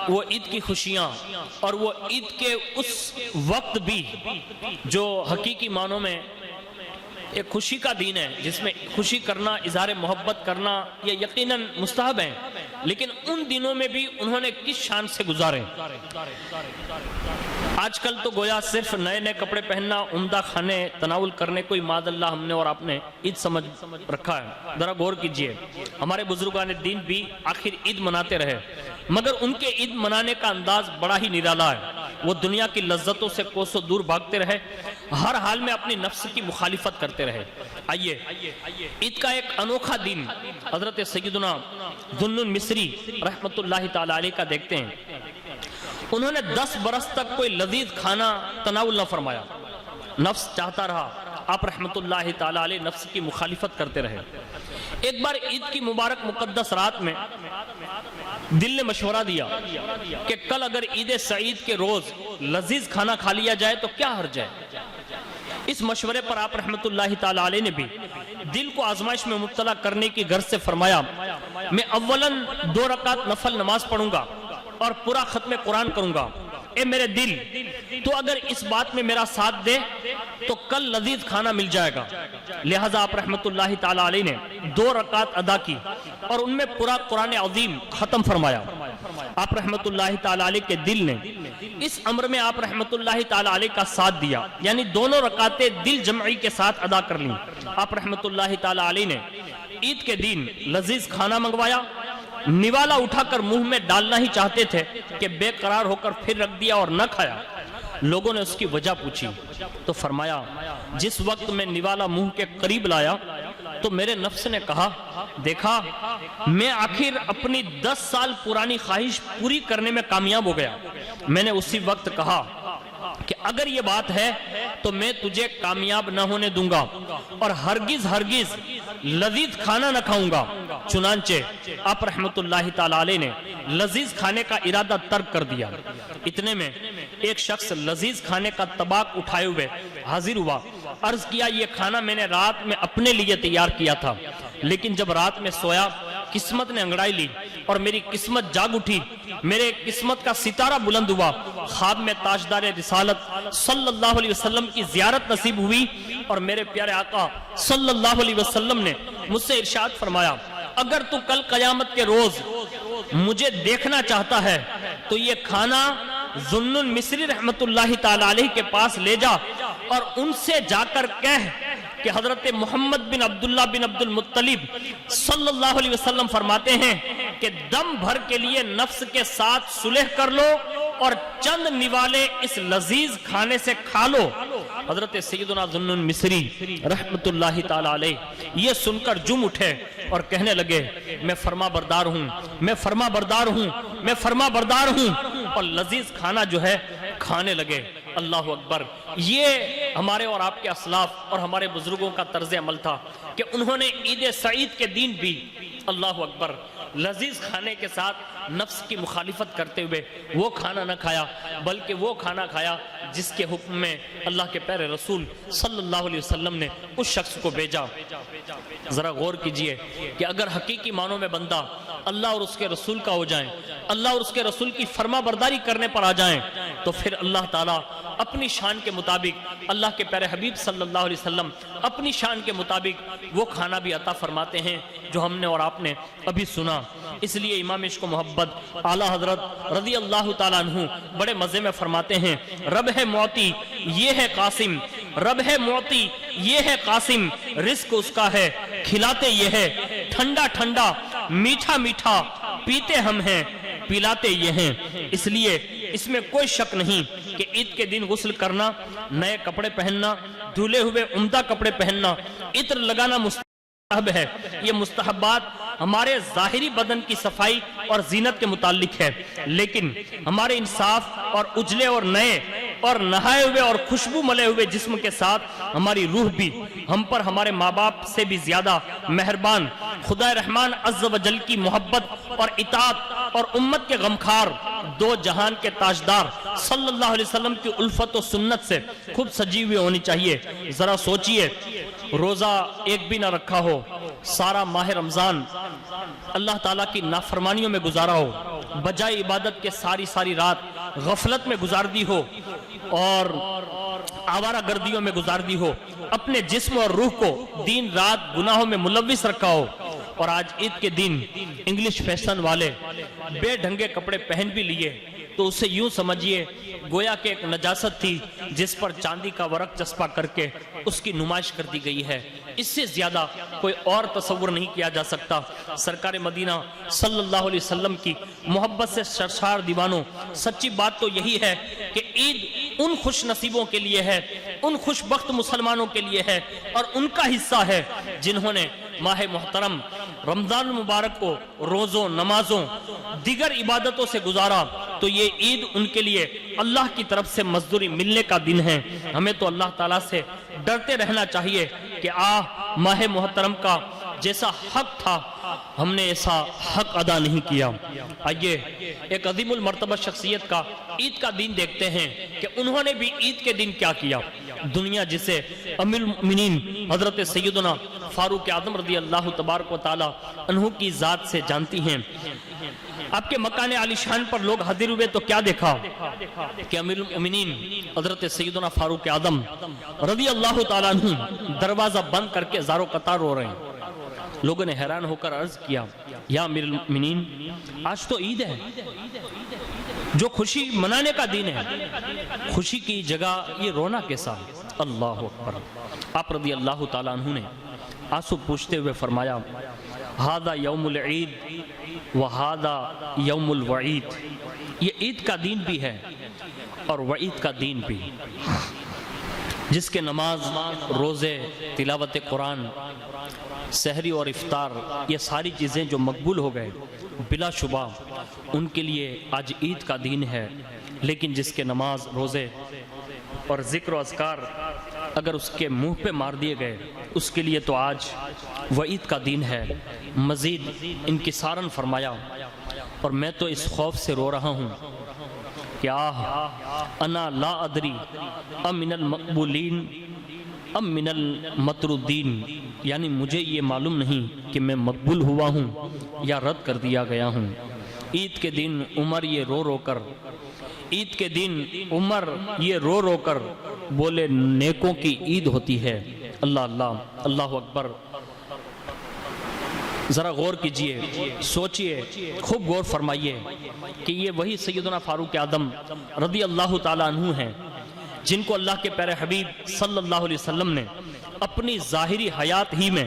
Speaker 1: وہ عید کی خوشیاں اور وہ عید کے اس وقت بھی جو حقیقی معنوں میں ایک خوشی کا دن ہے جس میں خوشی کرنا، اظہار محبت کرنا یہ یقیناً مستحب ہے، لیکن ان دنوں میں بھی انہوں نے کس شان سے گزارے۔ آج کل تو گویا صرف نئے نئے کپڑے پہننا، عمدہ کھانے تناول کرنے کوئی معاذ اللہ ہم نے اور آپ نے عید سمجھ رکھا ہے۔ ذرا غور کیجئے، ہمارے بزرگان دین بھی آخر عید مناتے رہے، مگر ان کے عید منانے کا انداز بڑا ہی نرالا ہے۔ وہ دنیا کی لذتوں سے کوسوں دور بھاگتے رہے، ہر حال میں اپنی نفس کی مخالفت کرتے رہے۔ آئیے عید کا ایک انوکھا دن حضرت سیدنا ذوالنون مصری رحمت اللہ تعالی علیہ کا دیکھتے ہیں۔ انہوں نے 10 برس تک کوئی لذیذ کھانا تناول نہ فرمایا، نفس چاہتا رہا، آپ رحمت اللہ تعالی علیہ نفس کی مخالفت کرتے رہے۔ ایک بار عید کی مبارک مقدس رات میں دل نے مشورہ دیا کہ کل اگر عید سعید کے روز لذیذ کھانا کھا لیا جائے تو کیا حرج ہے۔ اس مشورے پر آپ رحمت اللہ تعالی علیہ نے بھی دل کو آزمائش میں مبتلا کرنے کی غرض سے فرمایا، میں اولاً 2 رکعت نفل نماز پڑھوں گا اور پورا ختم قرآن کروں گا۔ اے میرے دل، تو اگر اس بات میں میرا ساتھ دے تو کل لذیذ کھانا مل جائے گا۔ لہٰذا آپ رحمت اللہ تعالی علیہ نے 2 رکعت ادا کی اور ان میں پورا قرآن عظیم ختم فرمایا۔ آپ رحمت اللہ تعالی علیہ کے دل نے اس امر میں آپ رحمت اللہ تعالی علیہ کا ساتھ دیا، یعنی دونوں رکعتیں دل جمعی کے ساتھ ادا کر لیں۔ آپ رحمت اللہ تعالی علیہ نے عید کے دن لذیذ کھانا منگوایا، نوالا اٹھا کر منہ میں ڈالنا ہی چاہتے تھے کہ بے قرار ہو کر پھر رکھ دیا اور نہ کھایا۔ لوگوں نے اس کی وجہ پوچھی تو فرمایا، جس وقت میں نوالا منہ کے قریب لایا تو میرے نفس نے کہا، دیکھا میں آخر اپنی 10 سال پرانی خواہش پوری کرنے میں کامیاب ہو گیا۔ میں نے اسی وقت کہا کہ اگر یہ بات ہے تو میں تجھے کامیاب نہ ہونے دوں گا اور ہرگز لذیذ کھانا نہ کھاؤں گا۔ چنانچہ آپ رحمت اللہ تعالی علیہ نے لذیذ کھانے کا ارادہ ترک کر دیا۔ اتنے میں ایک شخص لذیذ کھانے کا طبق اٹھائے ہوئے حاضر ہوا، عرض کیا، یہ کھانا میں نے رات میں اپنے لیے تیار کیا تھا، لیکن جب رات میں سویا قسمت نے انگڑائی لی اور میری قسمت جاگ اٹھی، میرے قسمت کا ستارہ بلند ہوا، خواب میں تاجدار رسالت صلی اللہ علیہ وسلم کی زیارت نصیب ہوئی اور میرے پیارے آقا صلی اللہ علیہ وسلم نے مجھ سے ارشاد فرمایا، اگر تو کل قیامت کے روز مجھے دیکھنا چاہتا ہے تو یہ کھانا ذوالنون مصری رحمت اللہ تعالی علیہ کے پاس لے جا اور ان سے جا کر کہہ کہ حضرت محمد بن عبداللہ بن عبد المطلب صلی اللہ علیہ وسلم فرماتے ہیں کہ دم بھر کے لیے نفس کے ساتھ صلح کر لو اور چند نوالے اس لذیذ کھانے سے کھا لو۔ حضرت سیدنا ذوالنون مصری رحمت اللہ تعالی علیہ یہ سن کر جم اٹھے اور کہنے لگے میں فرما بردار ہوں، میں فرما بردار ہوں، میں فرما بردار ہوں، اور لذیذ کھانا جو ہے کھانے لگے۔ اللہ اکبر۔ یہ ہمارے اور آپ کے اسلاف اور ہمارے بزرگوں کا طرز عمل تھا کہ انہوں نے عید سعید کے دن بھی اللہ اکبر لذیذ کھانے کے ساتھ نفس کی مخالفت کرتے ہوئے وہ کھانا نہ کھایا، بلکہ وہ کھانا کھایا جس کے حکم میں اللہ کے پیارے رسول صلی اللہ علیہ وسلم نے اس شخص کو بھیجا۔ ذرا غور کیجئے کہ اگر حقیقی معنوں میں بندہ اللہ اور اس کے رسول کا ہو جائیں، اللہ اور اس کے رسول کی فرما برداری کرنے پر آ جائیں، تو پھر اللہ تعالیٰ اپنی شان کے مطابق، اللہ کے پیارے حبیب صلی اللہ علیہ وسلم اپنی شان کے مطابق وہ کھانا بھی عطا فرماتے ہیں جو ہم نے اور آپ نے ابھی سنا۔ اس لیے امام عشق و محبت اعلیٰ حضرت رضی اللہ تعالیٰ عنہ بڑے مزے میں فرماتے ہیں، رب ہے معطی یہ ہے قاسم، رب ہے معطی یہ ہے قاسم، رزق اس کا ہے کھلاتے یہ ہے، ٹھنڈا ٹھنڈا میٹھا میٹھا پیتے ہم ہیں پلاتے یہ ہیں۔ اس لیے اس میں کوئی شک نہیں کہ عید کے دن غسل کرنا، نئے کپڑے پہننا، دھلے ہوئے عمدہ کپڑے پہننا، عطر لگانا مستحب ہے۔ یہ مستحبات ہمارے ظاہری بدن کی صفائی اور زینت کے متعلق ہے، لیکن ہمارے انصاف اور اجلے اور نئے اور نہائے ہوئے اور خوشبو ملے ہوئے جسم کے ساتھ ہماری روح بھی ہم پر ہمارے ماں باپ سے بھی زیادہ مہربان خدا رحمان عز و جل کی محبت اور اطاعت اور امت کے غمخوار دو جہان کے تاجدار صلی اللہ علیہ وسلم کی الفت و سنت سے خوب سجی ہوئی ہونی چاہیے۔ ذرا سوچئے، روزہ ایک بھی نہ رکھا ہو، سارا ماہ رمضان اللہ تعالیٰ کی نافرمانیوں میں گزارا ہو، بجائے عبادت کے ساری رات غفلت میں گزار دی ہو اور آوارہ گردیوں میں گزار دی ہو، اپنے جسم اور روح کو دن رات گناہوں میں ملوث رکھا ہو، اور آج عید کے دن انگلش فیشن والے بے ڈھنگے کپڑے پہن بھی لیے، تو اسے یوں سمجھیے گویا کہ ایک نجاست تھی جس پر چاندی کا ورق چسپا کر کے اس کی نمائش کر دی گئی ہے۔ اس سے زیادہ کوئی اور تصور نہیں کیا جا سکتا۔ سرکار مدینہ صلی اللہ علیہ وسلم کی محبت سے سرشار دیوانوں، سچی بات تو یہی ہے کہ عید ان خوش نصیبوں کے لیے ہے، ان خوش بخت مسلمانوں کے لیے ہے اور ان کا حصہ ہے جنہوں نے ماہ محترم رمضان المبارک کو روزوں، نمازوں، دیگر عبادتوں سے گزارا، تو یہ عید ان کے لیے اللہ کی طرف سے مزدوری ملنے کا دن ہے۔ ہمیں تو اللہ تعالیٰ سے ڈرتے رہنا چاہیے کہ ماہ محترم کا جیسا حق تھا ہم نے ایسا حق ادا نہیں کیا۔ آئیے ایک عظیم المرتبہ شخصیت کا عید کا دن دیکھتے ہیں کہ انہوں نے بھی عید کے دن کیا کیا۔ دنیا جسے امیر المؤمنین حضرت سیدنا فاروق اعظم رضی اللہ تبارک و تعالی عنہ کی ذات سے جانتی ہیں، آپ کے مکان عالی شان پر لوگ حاضر ہوئے تو کیا دیکھا کہ امیر المؤمنین حضرت سیدنا فاروق اعظم رضی اللہ تعالیٰ عنہ دروازہ بند کر کے زارو قطار رو رہے ہیں۔ لوگوں نے حیران ہو کر عرض کیا، یا امیر المؤمنین آج تو عید ہے، جو خوشی منانے کا دن ہے، خوشی کی جگہ یہ رونا کیسا؟ اللہ اکبر۔ آپ رضی اللہ تعالیٰ عنہ نے آنسو پوچھتے ہوئے فرمایا، ہذا یوم العید وہذا یوم الوعید، یہ عید کا دن بھی ہے اور وعید کا دن بھی، جس کے نماز، روزے، تلاوت قرآن، سحری اور افطار یہ ساری چیزیں جو مقبول ہو گئے، بلا شبہ ان کے لیے آج عید کا دن ہے، لیکن جس کے نماز، روزے اور ذکر و اذکار اگر اس کے منہ پہ مار دیے گئے، اس کے لیے تو آج وعید کا دن ہے۔ مزید انکسارن فرمایا، اور میں تو اس خوف سے رو رہا ہوں کہ انا لا ادری ام من المقبولین ام من المطرودین، یعنی مجھے یہ معلوم نہیں کہ میں مقبول ہوا ہوں یا رد کر دیا گیا ہوں۔ عید کے دن عمر یہ رو کر، عید کے دن عمر یہ رو کر بولے نیکوں کی عید ہوتی ہے۔ اللہ اللہ، اللہ اکبر۔ ذرا غور کیجئے، سوچئے، خوب غور فرمائیے کہ یہ وہی سیدنا فاروق اعظم رضی اللہ تعالیٰ عنہ ہیں جن کو اللہ کے پیارے حبیب صلی اللہ علیہ وسلم نے اپنی ظاہری حیات ہی میں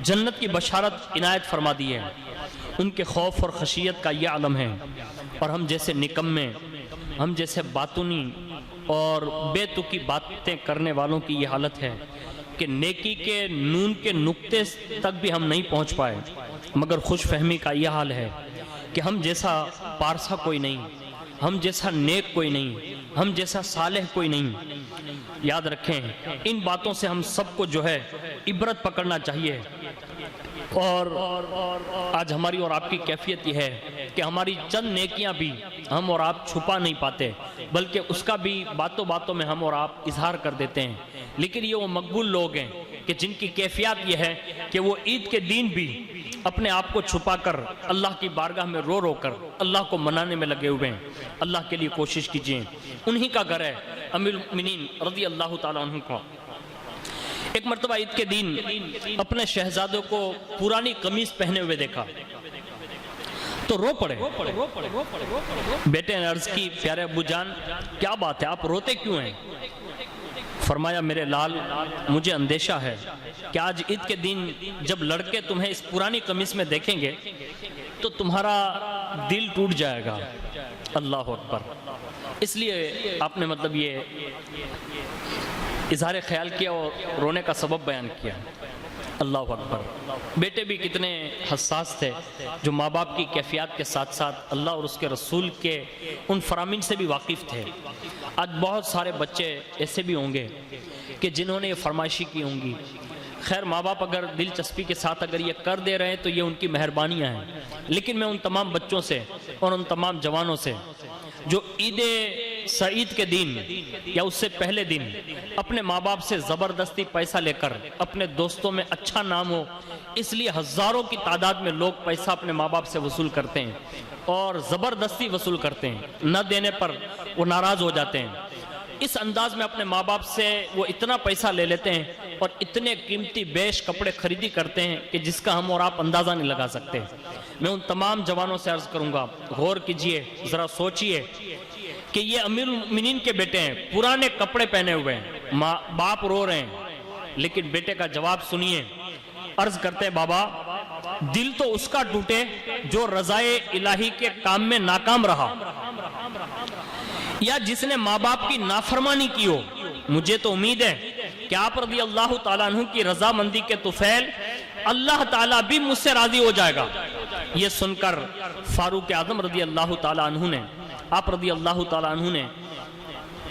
Speaker 1: جنت کی بشارت عنایت فرما دی ہے. ان کے خوف اور خشیت کا یہ عالم ہے. اور ہم جیسے نکمے، ہم جیسے باطنی اور بے تکی باتیں کرنے والوں کی یہ حالت ہے کہ نیکی کے نون کے نقطے تک بھی ہم نہیں پہنچ پائے. مگر خوش فہمی کا یہ حال ہے کہ ہم جیسا پارسا کوئی نہیں، ہم جیسا نیک کوئی نہیں، ہم جیسا صالح کوئی نہیں. یاد رکھیں ان باتوں سے ہم سب کو جو ہے عبرت پکڑنا چاہیے. اور آج ہماری اور آپ کی کیفیت یہ ہے کہ ہماری چند نیکیاں بھی ہم اور آپ چھپا نہیں پاتے، بلکہ اس کا بھی باتوں باتوں میں ہم اور آپ اظہار کر دیتے ہیں. لیکن یہ وہ مقبول لوگ ہیں کہ جن کی کیفیت یہ ہے کہ وہ عید کے دن بھی اپنے آپ کو چھپا کر اللہ کی بارگاہ میں رو رو کر اللہ کو منانے میں لگے ہوئے ہیں. اللہ کے لیے کوشش کیجئے. انہی کا گھر ہے امیر المؤمنین رضی اللہ تعالیٰ عنہ کا. ایک مرتبہ عید کے دن اپنے شہزادوں کو پرانی قمیص پہنے ہوئے دیکھا تو رو پڑے. بیٹے نے عرض کی پیارے ابو جان کیا بات ہے، آپ روتے کیوں ہیں؟ فرمایا میرے لال مجھے اندیشہ ہے کہ آج عید کے دن جب لڑکے تمہیں اس پرانی قمیص میں دیکھیں گے تو تمہارا دل ٹوٹ جائے گا. اللہ اکبر. اس لیے آپ نے مطلب یہ اظہار خیال کیا اور رونے کا سبب بیان کیا. اللہ اکبر. بیٹے بھی کتنے حساس تھے جو ماں باپ کی کیفیات کے ساتھ ساتھ اللہ اور اس کے رسول کے ان فرامین سے بھی واقف تھے. آج بہت سارے بچے ایسے بھی ہوں گے کہ جنہوں نے یہ فرمائشی کی ہوں گی. خیر ماں باپ اگر دلچسپی کے ساتھ اگر یہ کر دے رہے ہیں تو یہ ان کی مہربانیاں ہیں. لیکن میں ان تمام بچوں سے اور ان تمام جوانوں سے جو عید سعید کے دن یا اس سے پہلے دن اپنے ماں باپ سے زبردستی پیسہ لے کر اپنے دوستوں میں اچھا نام ہو اس لیے ہزاروں کی تعداد میں لوگ پیسہ اپنے ماں باپ سے وصول کرتے ہیں اور زبردستی وصول کرتے ہیں. نہ دینے پر وہ ناراض ہو جاتے ہیں. اس انداز میں اپنے ماں باپ سے وہ اتنا پیسہ لے لیتے ہیں اور اتنے قیمتی بیش کپڑے خریدی کرتے ہیں کہ جس کا ہم اور آپ اندازہ نہیں لگا سکتے. میں ان تمام جوانوں سے عرض کروں گا غور کیجئے، ذرا سوچئے کہ یہ امیر المؤمنین کے بیٹے ہیں، پرانے کپڑے پہنے ہوئے ہیں، ماں باپ رو رہے ہیں، لیکن بیٹے کا جواب سنیے. عرض کرتے ہیں بابا دل تو اس کا ٹوٹے جو رضائے الہی کے کام میں ناکام رہا یا جس نے ماں باپ کی نافرمانی کی ہو. مجھے تو امید ہے کہ آپ رضی اللہ تعالیٰ عنہ کی رضامندی کے طفیل اللہ تعالیٰ بھی مجھ سے راضی ہو جائے گا. یہ سن کر فاروق اعظم رضی اللہ تعالیٰ عنہ نے آپ رضی اللہ تعالیٰ عنہ نے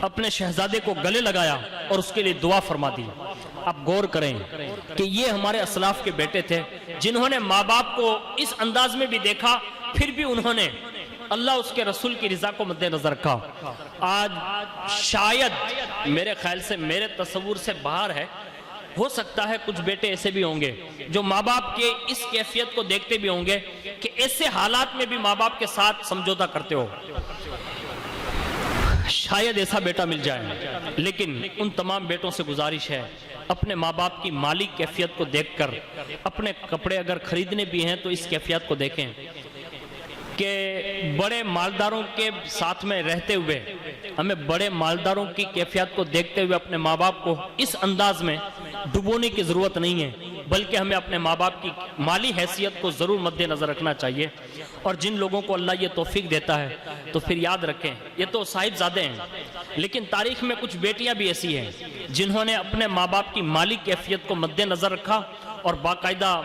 Speaker 1: اپنے شہزادے کو گلے لگایا اور اس کے لیے دعا فرما دی. آپ غور کریں کہ یہ ہمارے اسلاف کے بیٹے تھے جنہوں نے ماں باپ کو اس انداز میں بھی دیکھا پھر بھی انہوں نے اللہ اس کے رسول کی رضا کو مد نظر رکھا. آج شاید میرے خیال سے میرے تصور سے باہر ہے، ہو سکتا ہے کچھ بیٹے ایسے بھی ہوں گے جو ماں باپ کے اس کیفیت کو دیکھتے بھی ہوں گے کہ ایسے حالات میں بھی ماں باپ کے ساتھ سمجھوتا کرتے ہو. شاید ایسا بیٹا مل جائے. لیکن ان تمام بیٹوں سے گزارش ہے اپنے ماں باپ کی مالی کیفیت کو دیکھ کر اپنے کپڑے اگر خریدنے بھی ہیں تو اس کیفیت کو دیکھیں کہ بڑے مالداروں کے ساتھ میں رہتے ہوئے ہمیں بڑے مالداروں کی کیفیت کو دیکھتے ہوئے اپنے ماں باپ کو اس انداز میں ڈبونے کی ضرورت نہیں ہے، بلکہ ہمیں اپنے ماں باپ کی مالی حیثیت کو ضرور مد نظر رکھنا چاہیے. اور جن لوگوں کو اللہ یہ توفیق دیتا ہے تو پھر یاد رکھیں یہ تو صاحب زادے ہیں، لیکن تاریخ میں کچھ بیٹیاں بھی ایسی ہیں جنہوں نے اپنے ماں باپ کی مالی کیفیت کو مد نظر رکھا اور باقاعدہ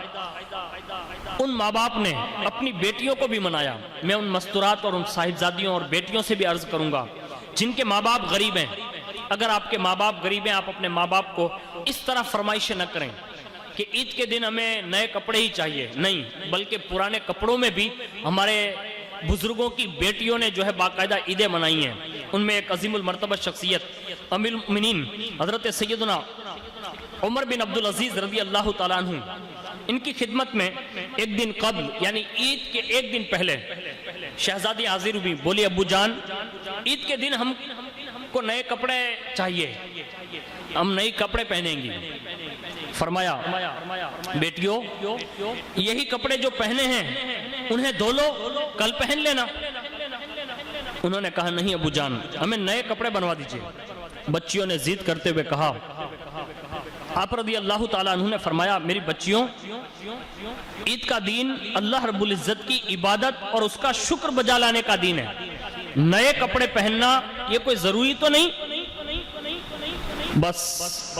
Speaker 1: ان ماں باپ نے اپنی بیٹیوں کو بھی منایا. میں ان مستورات اور ان صاحبزادیوں اور بیٹیوں سے بھی عرض کروں گا جن کے ماں باپ غریب ہیں، اگر آپ کے ماں باپ غریب ہیں آپ اپنے ماں باپ کو اس طرح فرمائش نہ کریں کہ عید کے دن ہمیں نئے کپڑے ہی چاہیے. نہیں، بلکہ پرانے کپڑوں میں بھی ہمارے بزرگوں کی بیٹیوں نے جو ہے باقاعدہ عیدیں منائی ہیں. ان میں ایک عظیم المرتبہ شخصیت امیر المؤمنین حضرت سیدنا عمر بن عبدالعزیز رضی اللہ تعالیٰ عنہ، ان کی خدمت میں ایک دن قبل یعنی عید کے ایک دن پہلے شہزادی حاضر ہوئی، بولی ابو جان عید کے دن ہم کو نئے کپڑے چاہیے، ہم نئے کپڑے پہنیں گی. فرمایا بیٹیوں یہی کپڑے جو پہنے ہیں انہیں دھو لو، کل پہن لینا. انہوں نے کہا نہیں ابو جان ہمیں نئے کپڑے بنوا دیجئے. بچیوں نے ضد کرتے ہوئے کہا آپ رضی اللہ تعالیٰ عنہ نے فرمایا میری بچیوں، عید کا دین اللہ رب العزت کی عبادت اور اس کا شکر بجا لانے کا دین ہے۔ نئے کپڑے پہننا یہ کوئی ضروری تو نہیں۔ بس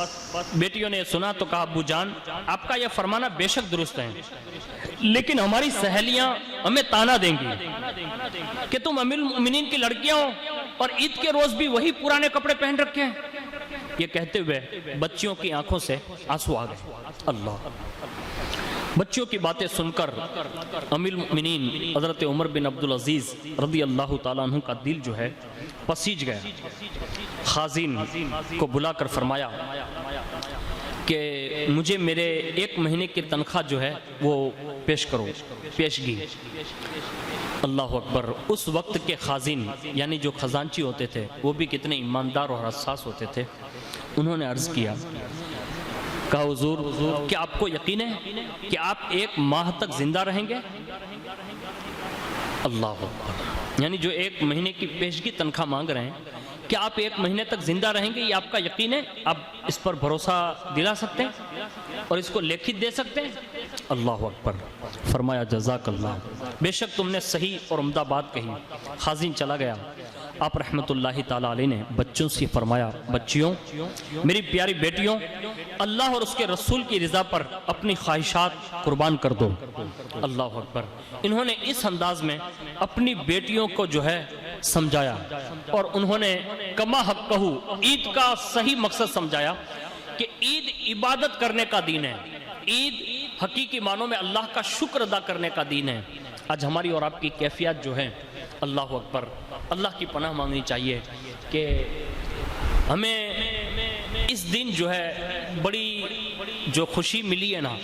Speaker 1: بیٹیوں نے سنا تو کہا ابو جان آپ کا یہ فرمانا بے شک درست ہے، لیکن ہماری سہیلیاں ہمیں تانا دیں گی کہ تم امیر المؤمنین کی لڑکیاں ہو اور عید کے روز بھی وہی پرانے کپڑے پہن رکھے ہیں۔ یہ کہتے ہوئے بچیوں کی آنکھوں سے آنسو آ گئے۔ اللہ، بچیوں کی باتیں سن کر امیر المؤمنین حضرت عمر بن عبدالعزیز رضی اللہ تعالیٰ عنہ کا دل جو ہے پسیج گیا۔ خازن کو بلا کر فرمایا کہ مجھے میرے 1 مہینے کی تنخواہ جو ہے وہ پیش کرو، پیشگی۔ اللہ اکبر۔ اس وقت کے خازن یعنی جو خزانچی ہوتے تھے وہ بھی کتنے ایماندار اور حساس ہوتے تھے۔ انہوں نے عرض کیا، کہا حضور کیا آپ کو یقین ہے کہ آپ 1 ماہ تک زندہ رہیں گے؟ اللہ اکبر۔ یعنی جو 1 مہینے کی پیشگی تنخواہ مانگ رہے ہیں، کیا آپ 1 مہینے تک زندہ رہیں گے؟ یہ آپ کا یقین ہے؟ آپ اس پر بھروسہ دلا سکتے ہیں اور اس کو لکھت دے سکتے ہیں؟ اللہ اکبر۔ فرمایا جزاک اللہ، بے شک تم نے صحیح اور عمدہ بات کہی۔ خازن چلا گیا۔ آپ رحمت اللہ تعالیٰ علیہ نے بچوں سے فرمایا، بچیوں میری پیاری بیٹیوں، اللہ اور اس کے رسول کی رضا پر اپنی خواہشات قربان کر دو۔ اللہ اکبر۔ انہوں نے اس انداز میں اپنی بیٹیوں کو جو ہے سمجھایا اور انہوں نے کما حق کہو عید کا صحیح مقصد سمجھایا کہ عید عبادت کرنے کا دین ہے، عید حقیقی معنوں میں اللہ کا شکر ادا کرنے کا دین ہے۔ آج ہماری اور آپ کی کیفیت جو ہے، اللہ اکبر، اللہ کی پناہ مانگنی چاہیے کہ ہمیں اس دن جو ہے بڑی جو خوشی ملی ہے نا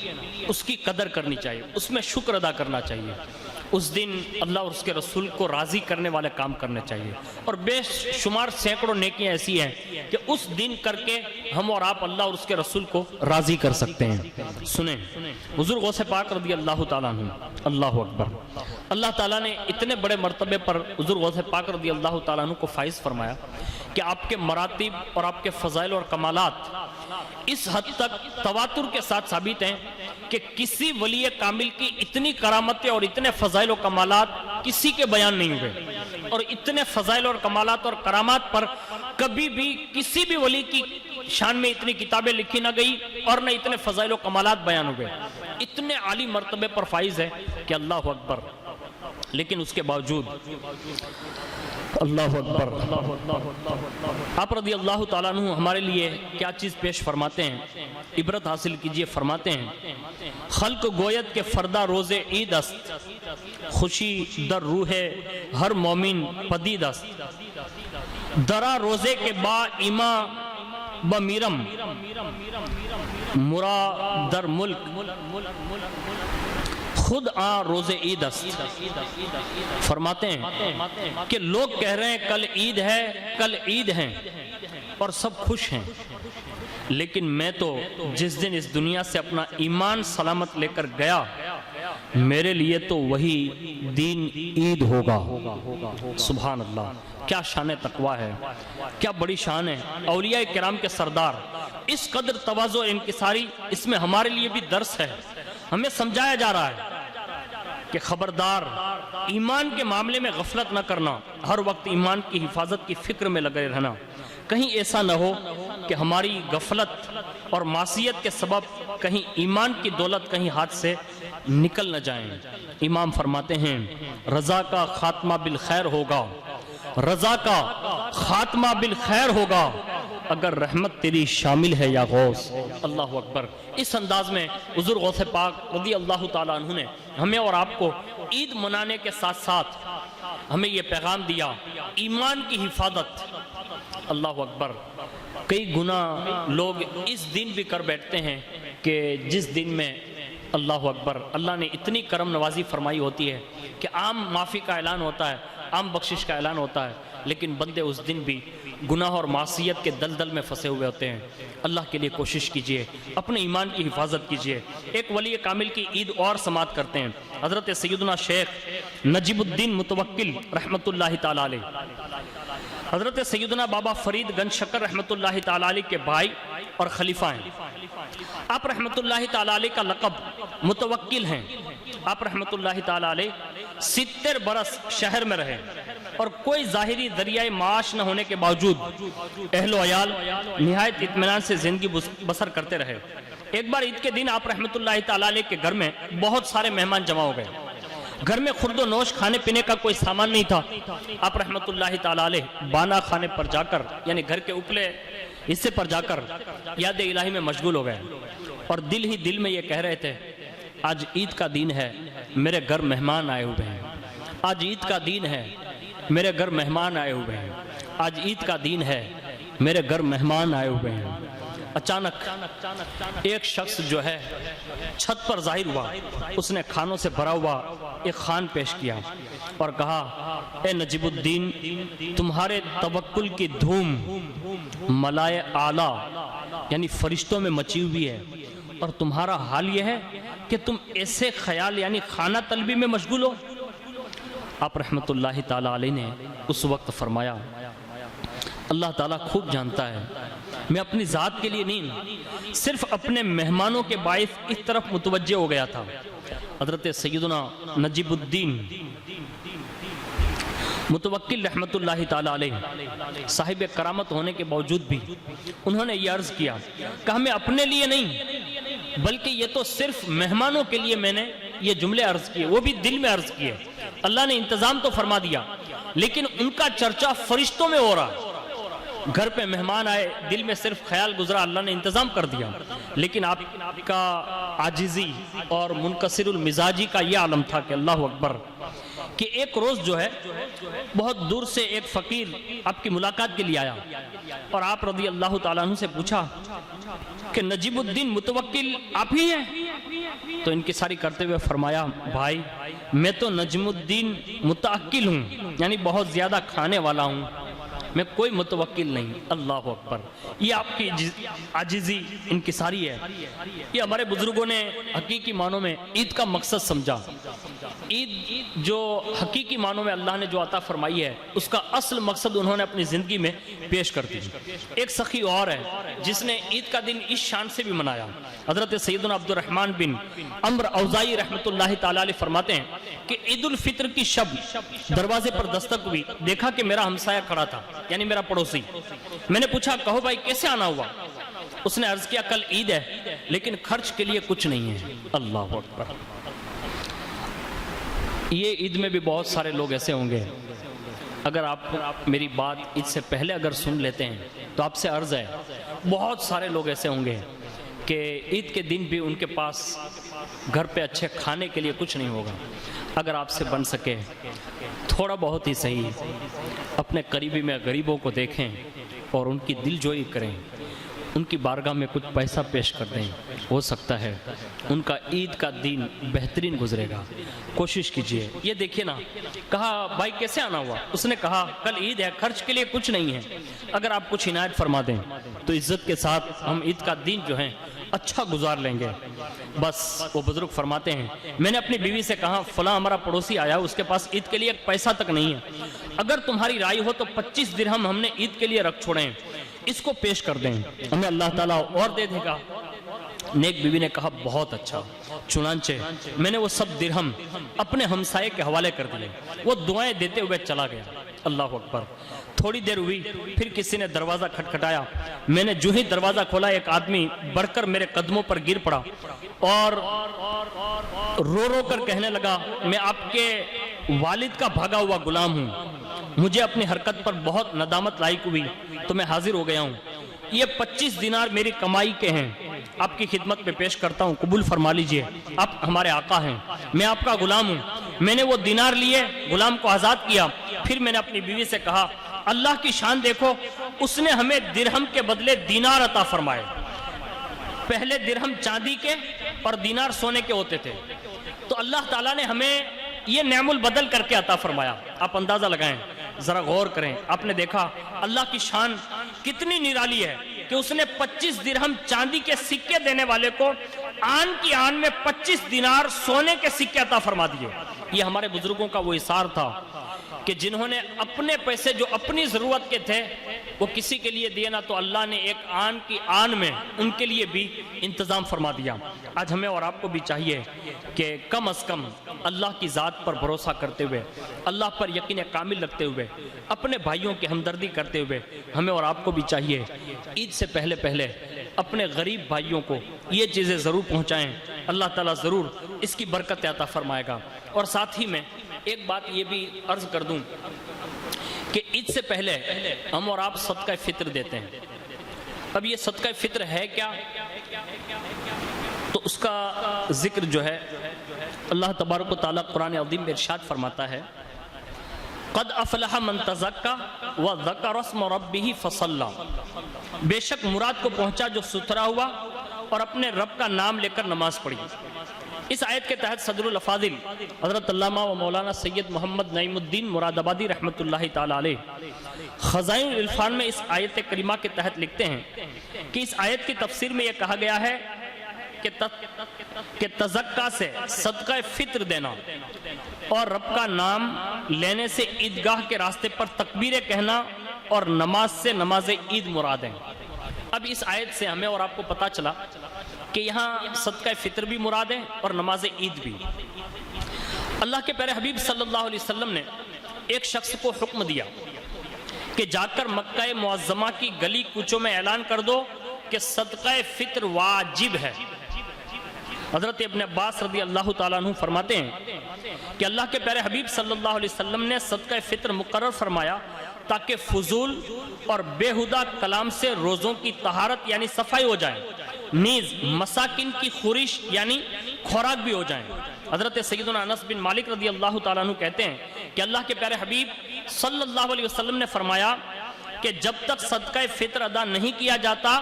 Speaker 1: اس کی قدر کرنی چاہیے، اس میں شکر ادا کرنا چاہیے۔ اس دن اللہ اور اس کے رسول کو راضی کرنے والے کام کرنے چاہیے، اور بے شمار سینکڑوں نیکیاں ایسی ہیں کہ اس دن کر کے ہم اور آپ اللہ اور اس کے رسول کو راضی کر سکتے ہیں۔ سنیں حضور غوث پاک رضی اللہ تعالیٰ عنہ، اللہ اکبر، اللہ تعالیٰ نے اتنے بڑے مرتبے پر حضور غوث پاک رضی اللہ تعالیٰ عنہ کو فائز فرمایا کہ آپ کے مراتب اور آپ کے فضائل اور کمالات اس حد تک تواتر کے ساتھ ثابت ہیں کہ کسی ولی کامل کی اتنی کرامتیں اور اتنے فضائل و کمالات کسی کے بیان نہیں ہوئے، اور اتنے فضائل اور کمالات اور کرامات پر کبھی بھی کسی بھی ولی کی شان میں اتنی کتابیں لکھی نہ گئی اور نہ اتنے فضائل و کمالات بیان ہوئے۔ اتنے عالی مرتبے پر فائز ہے کہ اللہ اکبر، لیکن اس کے باوجود اللہ اکبر، آپ رضی اللہ تعالیٰ عنہ ہمارے لیے کیا چیز پیش فرماتے ہیں، عبرت حاصل کیجئے۔ فرماتے ہیں خلق گوید کے فردہ روز عید است، خوشی در روح ہر مومن پدید است، درا روزے کے با ایما بمیرم مرا در ملک خود روز عید است۔ فرماتے ہیں کہ لوگ کہہ رہے ہیں کل عید ہے، کل عید ہے، اور سب خوش ہیں، لیکن میں تو جس دن اس دنیا سے اپنا ایمان سلامت لے کر گیا، میرے لیے تو وہی دین عید ہوگا۔ سبحان اللہ، کیا شان تقویٰ ہے، کیا بڑی شان ہے۔ اولیاء کرام کے سردار، اس قدر تواضع اور انکساری، اس میں ہمارے لیے بھی درس ہے۔ ہمیں سمجھایا جا رہا ہے کہ خبردار ایمان کے معاملے میں غفلت نہ کرنا، ہر وقت ایمان کی حفاظت کی فکر میں لگے رہنا، کہیں ایسا نہ ہو کہ ہماری غفلت اور معصیت کے سبب کہیں ایمان کی دولت کہیں ہاتھ سے نکل نہ جائیں۔ امام فرماتے ہیں رضا کا خاتمہ بالخیر ہوگا، رضا کا خاتمہ بالخیر ہوگا اگر رحمت تیری شامل ہے یا غوث۔ اللہ اکبر۔ اس انداز میں حضور غوث پاک رضی اللہ تعالیٰ عنہ نے ہمیں اور آپ کو عید منانے کے ساتھ ساتھ ہمیں یہ پیغام دیا، ایمان کی حفاظت۔ اللہ اکبر۔ کئی گناہ لوگ اس دن بھی کر بیٹھتے ہیں کہ جس دن میں اللہ اکبر اللہ نے اتنی کرم نوازی فرمائی ہوتی ہے کہ عام معافی کا اعلان ہوتا ہے، عام بخشش کا اعلان ہوتا ہے، لیکن بندے اس دن بھی گناہ اور معصیت کے دلدل میں پھنسے ہوئے ہوتے ہیں۔ اللہ کے لیے کوشش کیجئے، اپنے ایمان کی حفاظت کیجئے۔ ایک ولی کامل کی عید اور سماعت کرتے ہیں، حضرت سیدنا شیخ نجیب الدین متوکل رحمت اللہ تعالیٰ علیہ، حضرت سیدنا بابا فرید گنج شکر رحمت اللہ تعالیٰ علیہ کے بھائی اور خلیفہ ہیں۔ آپ رحمت اللہ تعالیٰ علیہ کا لقب متوکل ہیں۔ آپ رحمت اللہ تعالیٰ علیہ 70 برس شہر میں رہے اور کوئی ظاہری ذریعہ معاش نہ ہونے کے باوجود اہل و عیال نہایت اطمینان سے زندگی بسر کرتے رہے۔ ایک بار عید کے دن آپ رحمت اللہ تعالیٰ علیہ کے گھر میں بہت سارے مہمان جمع ہو گئے۔ گھر میں خورد و نوش کھانے پینے کا کوئی سامان نہیں تھا۔ آپ رحمت اللہ تعالیٰ علیہ بانا خانے پر جا کر، یعنی گھر کے اوپلے حصے پر جا کر یاد الہی میں مشغول ہو گئے اور دل ہی دل میں یہ کہہ رہے تھے، آج عید کا دن ہے، میرے گھر مہمان آئے ہوئے ہیں۔ آج عید کا دن ہے، میرے گھر مہمان آئے ہوئے ہیں۔ آج عید کا دن ہے، میرے گھر مہمان آئے ہوئے ہیں۔ اچانک ایک شخص جو ہے چھت پر ظاہر ہوا۔ اس نے کھانوں سے بھرا ہوا ایک خوان پیش کیا اور کہا، اے نجیب الدین، تمہارے توکل کی دھوم ملائے اعلیٰ یعنی فرشتوں میں مچی ہوئی ہے، اور تمہارا حال یہ ہے کہ تم ایسے خیال یعنی خانہ طلبی میں مشغول ہو۔ آپ رحمت اللہ تعالیٰ علیہ نے اس وقت فرمایا، اللہ تعالیٰ خوب جانتا ہے میں اپنی ذات کے لیے نہیں، صرف اپنے مہمانوں کے باعث اس طرف متوجہ ہو گیا تھا۔ حضرت سیدنا نجیب الدین متوکل رحمت اللہ تعالیٰ علیہ صاحب کرامت ہونے کے باوجود بھی انہوں نے یہ عرض کیا کہ ہمیں اپنے لیے نہیں بلکہ یہ تو صرف مہمانوں کے لیے میں نے یہ جملے عرض کیے، وہ بھی دل میں عرض کیے۔ اللہ نے انتظام تو فرما دیا لیکن ان کا چرچا فرشتوں میں ہو رہا۔ گھر پہ مہمان آئے، دل میں صرف خیال گزرا، اللہ نے انتظام کر دیا، لیکن آپ کا عاجزی اور منکسر المزاجی کا یہ عالم تھا کہ اللہ اکبر، کہ ایک روز جو ہے بہت دور سے ایک فقیر آپ کی ملاقات کے لیے آیا اور آپ رضی اللہ تعالیٰ عنہ سے پوچھا کہ نجیب الدین متوکل آپ ہی ہیں؟ تو انکساری کرتے ہوئے فرمایا، بھائی میں تو نجم الدین متعقل ہوں، یعنی بہت زیادہ کھانے والا ہوں، میں کوئی متوکل نہیں۔ اللہ اکبر، یہ آپ کی عاجزی انکساری ہے۔ یہ ہمارے بزرگوں نے حقیقی معنوں میں عید کا مقصد سمجھا۔ عید جو حقیقی معنوں میں اللہ نے جو عطا فرمائی ہے اس کا اصل مقصد انہوں نے اپنی زندگی میں پیش کر دی۔ ایک سخی اور ہے جس نے عید کا دن اس شان سے بھی منایا۔ حضرت سیدنا عبد الرحمن بن عمر اوزائی رحمت اللہ تعالیٰ علیہ فرماتے ہیں کہ عید الفطر کی شب دروازے پر دستک ہوئی، دیکھا کہ میرا ہمسایہ کھڑا تھا، یعنی میرا پڑوسی۔ میں نے پوچھا، کہو بھائی کیسے آنا ہوا؟ اس نے عرض کیا، کل عید ہے لیکن خرچ کے لیے کچھ نہیں ہے۔ اللہ اکبر، یہ عید میں بھی بہت سارے لوگ ایسے ہوں گے، اگر آپ میری بات عید سے پہلے اگر سن لیتے ہیں تو آپ سے عرض ہے، بہت سارے لوگ ایسے ہوں گے کہ عید کے دن بھی ان کے پاس گھر پہ اچھے کھانے کے لیے کچھ نہیں ہوگا۔ اگر آپ سے بن سکے تھوڑا بہت ہی صحیح اپنے قریبی میں غریبوں کو دیکھیں اور ان کی دل جوئی کریں، ان کی بارگاہ میں کچھ پیسہ پیش کر دیں، ہو سکتا ہے ان کا عید کا دن بہترین گزرے گا۔ کوشش کیجئے۔ یہ دیکھیے نا، کہا بھائی کیسے آنا ہوا؟ اس نے کہا کل عید ہے، خرچ کے لیے کچھ نہیں ہے، اگر آپ کچھ عنایت فرما دیں تو عزت کے ساتھ ہم عید کا دن جو ہے اچھا گزار لیں گے۔ بس وہ بزرگ فرماتے ہیں، میں نے اپنی بیوی سے کہا فلاں ہمارا پڑوسی آیا، اس کے پاس عید کے لیے ایک پیسہ تک نہیں ہے، اگر تمہاری رائے ہو تو 25 درہم ہم نے عید کے لیے رکھ چھوڑیں، اس کو پیش کر دیں، ہمیں اللہ تعالیٰ اور دے دے گا۔ نیک بیوی نے کہا بہت اچھا۔ چنانچہ میں نے وہ سب درہم اپنے ہمسائے کے حوالے کر دیے، وہ دعائیں دیتے ہوئے چلا گیا۔ اللہ اکبر، تھوڑی دیر ہوئی، پھر کسی نے دروازہ کھٹکھٹایا، میں نے جو ہی دروازہ کھولا ایک آدمی بڑھ کر میرے قدموں پر گر پڑا اور رو رو کر کہنے لگا، میں آپ کے والد کا بھاگا ہوا غلام ہوں، مجھے اپنی حرکت پر بہت ندامت لاحق ہوئی تو میں حاضر ہو گیا ہوں، یہ 25 دینار میری کمائی کے ہیں، آپ کی خدمت میں پیش کرتا ہوں، قبول فرما لیجئے، آپ ہمارے آقا ہیں، میں آپ کا غلام ہوں۔ میں نے وہ دینار لیے، غلام کو آزاد کیا، پھر میں نے اپنی بیوی سے کہا اللہ کی شان دیکھو، اس نے ہمیں درہم کے بدلے دینار عطا فرمائے۔ پہلے درہم چاندی کے اور دینار سونے کے ہوتے تھے، تو اللہ تعالیٰ نے ہمیں یہ نعم البدل کر کے عطا فرمایا۔ آپ اندازہ لگائیں، ذرا غور کریں، آپ نے دیکھا اللہ کی شان کتنی نرالی ہے کہ اس نے 25 درہم چاندی کے سکے دینے والے کو آن کی آن میں 25 دینار سونے کے سکے عطا فرما دیے۔ یہ ہمارے بزرگوں کا وہ اثار تھا کہ جنہوں نے اپنے پیسے جو اپنی ضرورت کے تھے وہ کسی کے لیے دیے نہ، تو اللہ نے ایک آن کی آن میں ان کے لیے بھی انتظام فرما دیا۔ آج ہمیں اور آپ کو بھی چاہیے کہ کم از کم اللہ کی ذات پر بھروسہ کرتے ہوئے، اللہ پر یقین کامل رکھتے ہوئے، اپنے بھائیوں کی ہمدردی کرتے ہوئے، ہمیں اور آپ کو بھی چاہیے عید سے پہلے اپنے غریب بھائیوں کو یہ چیزیں ضرور پہنچائیں۔ اللہ تعالیٰ ضرور اس کی برکت عطا فرمائے گا۔ اور ساتھ ہی میں ایک بات یہ بھی عرض کر دوں کہ عید سے پہلے ہم اور آپ صدقہ فطر دیتے ہیں۔ اب یہ صدقہ فطر ہے کیا؟ تو اس کا ذکر جو ہے اللہ تبارک و تعالیٰ قرآن عظیم میں ارشاد فرماتا ہے، قد افلح من تزکا وذکر اسم ربہ فصلی، بے شک مراد کو پہنچا جو ستھرا ہوا اور اپنے رب کا نام لے کر نماز پڑھی۔ اس آیت کے تحت صدر الافاضل حضرت علامہ و مولانا سید محمد نعیم الدین مراد آبادی رحمۃ اللہ تعالی علیہ خزائن العرفان میں اس آیت کریمہ کے تحت لکھتے ہیں کہ اس آیت کی تفسیر میں یہ کہا گیا ہے کہ تزکا سے صدقہ فطر دینا اور رب کا نام لینے سے عیدگاہ کے راستے پر تکبیریں کہنا اور نماز سے نماز عید مراد ہیں۔ اب اس آیت سے ہمیں اور آپ کو پتا چلا کہ یہاں صدقہ فطر بھی مراد ہے اور نماز عید بھی۔ اللہ کے پیارے حبیب صلی اللہ علیہ وسلم نے ایک شخص کو حکم دیا کہ جا کر مکہ معظمہ کی گلی کوچوں میں اعلان کر دو کہ صدقہ فطر واجب ہے۔ حضرت ابن عباس رضی اللہ تعالیٰ عنہ فرماتے ہیں کہ اللہ کے پیارے حبیب صلی اللہ علیہ وسلم نے صدقہ فطر مقرر فرمایا تاکہ فضول اور بےہودہ کلام سے روزوں کی طہارت یعنی صفائی ہو جائے، نیز مساکین کی خورش یعنی خوراک بھی ہو جائیں۔ حضرت سیدنا انس بن مالک رضی اللہ تعالیٰ عنہ کہتے ہیں کہ اللہ کے پیارے حبیب صلی اللہ علیہ وسلم نے فرمایا کہ جب تک صدقہ فطر ادا نہیں کیا جاتا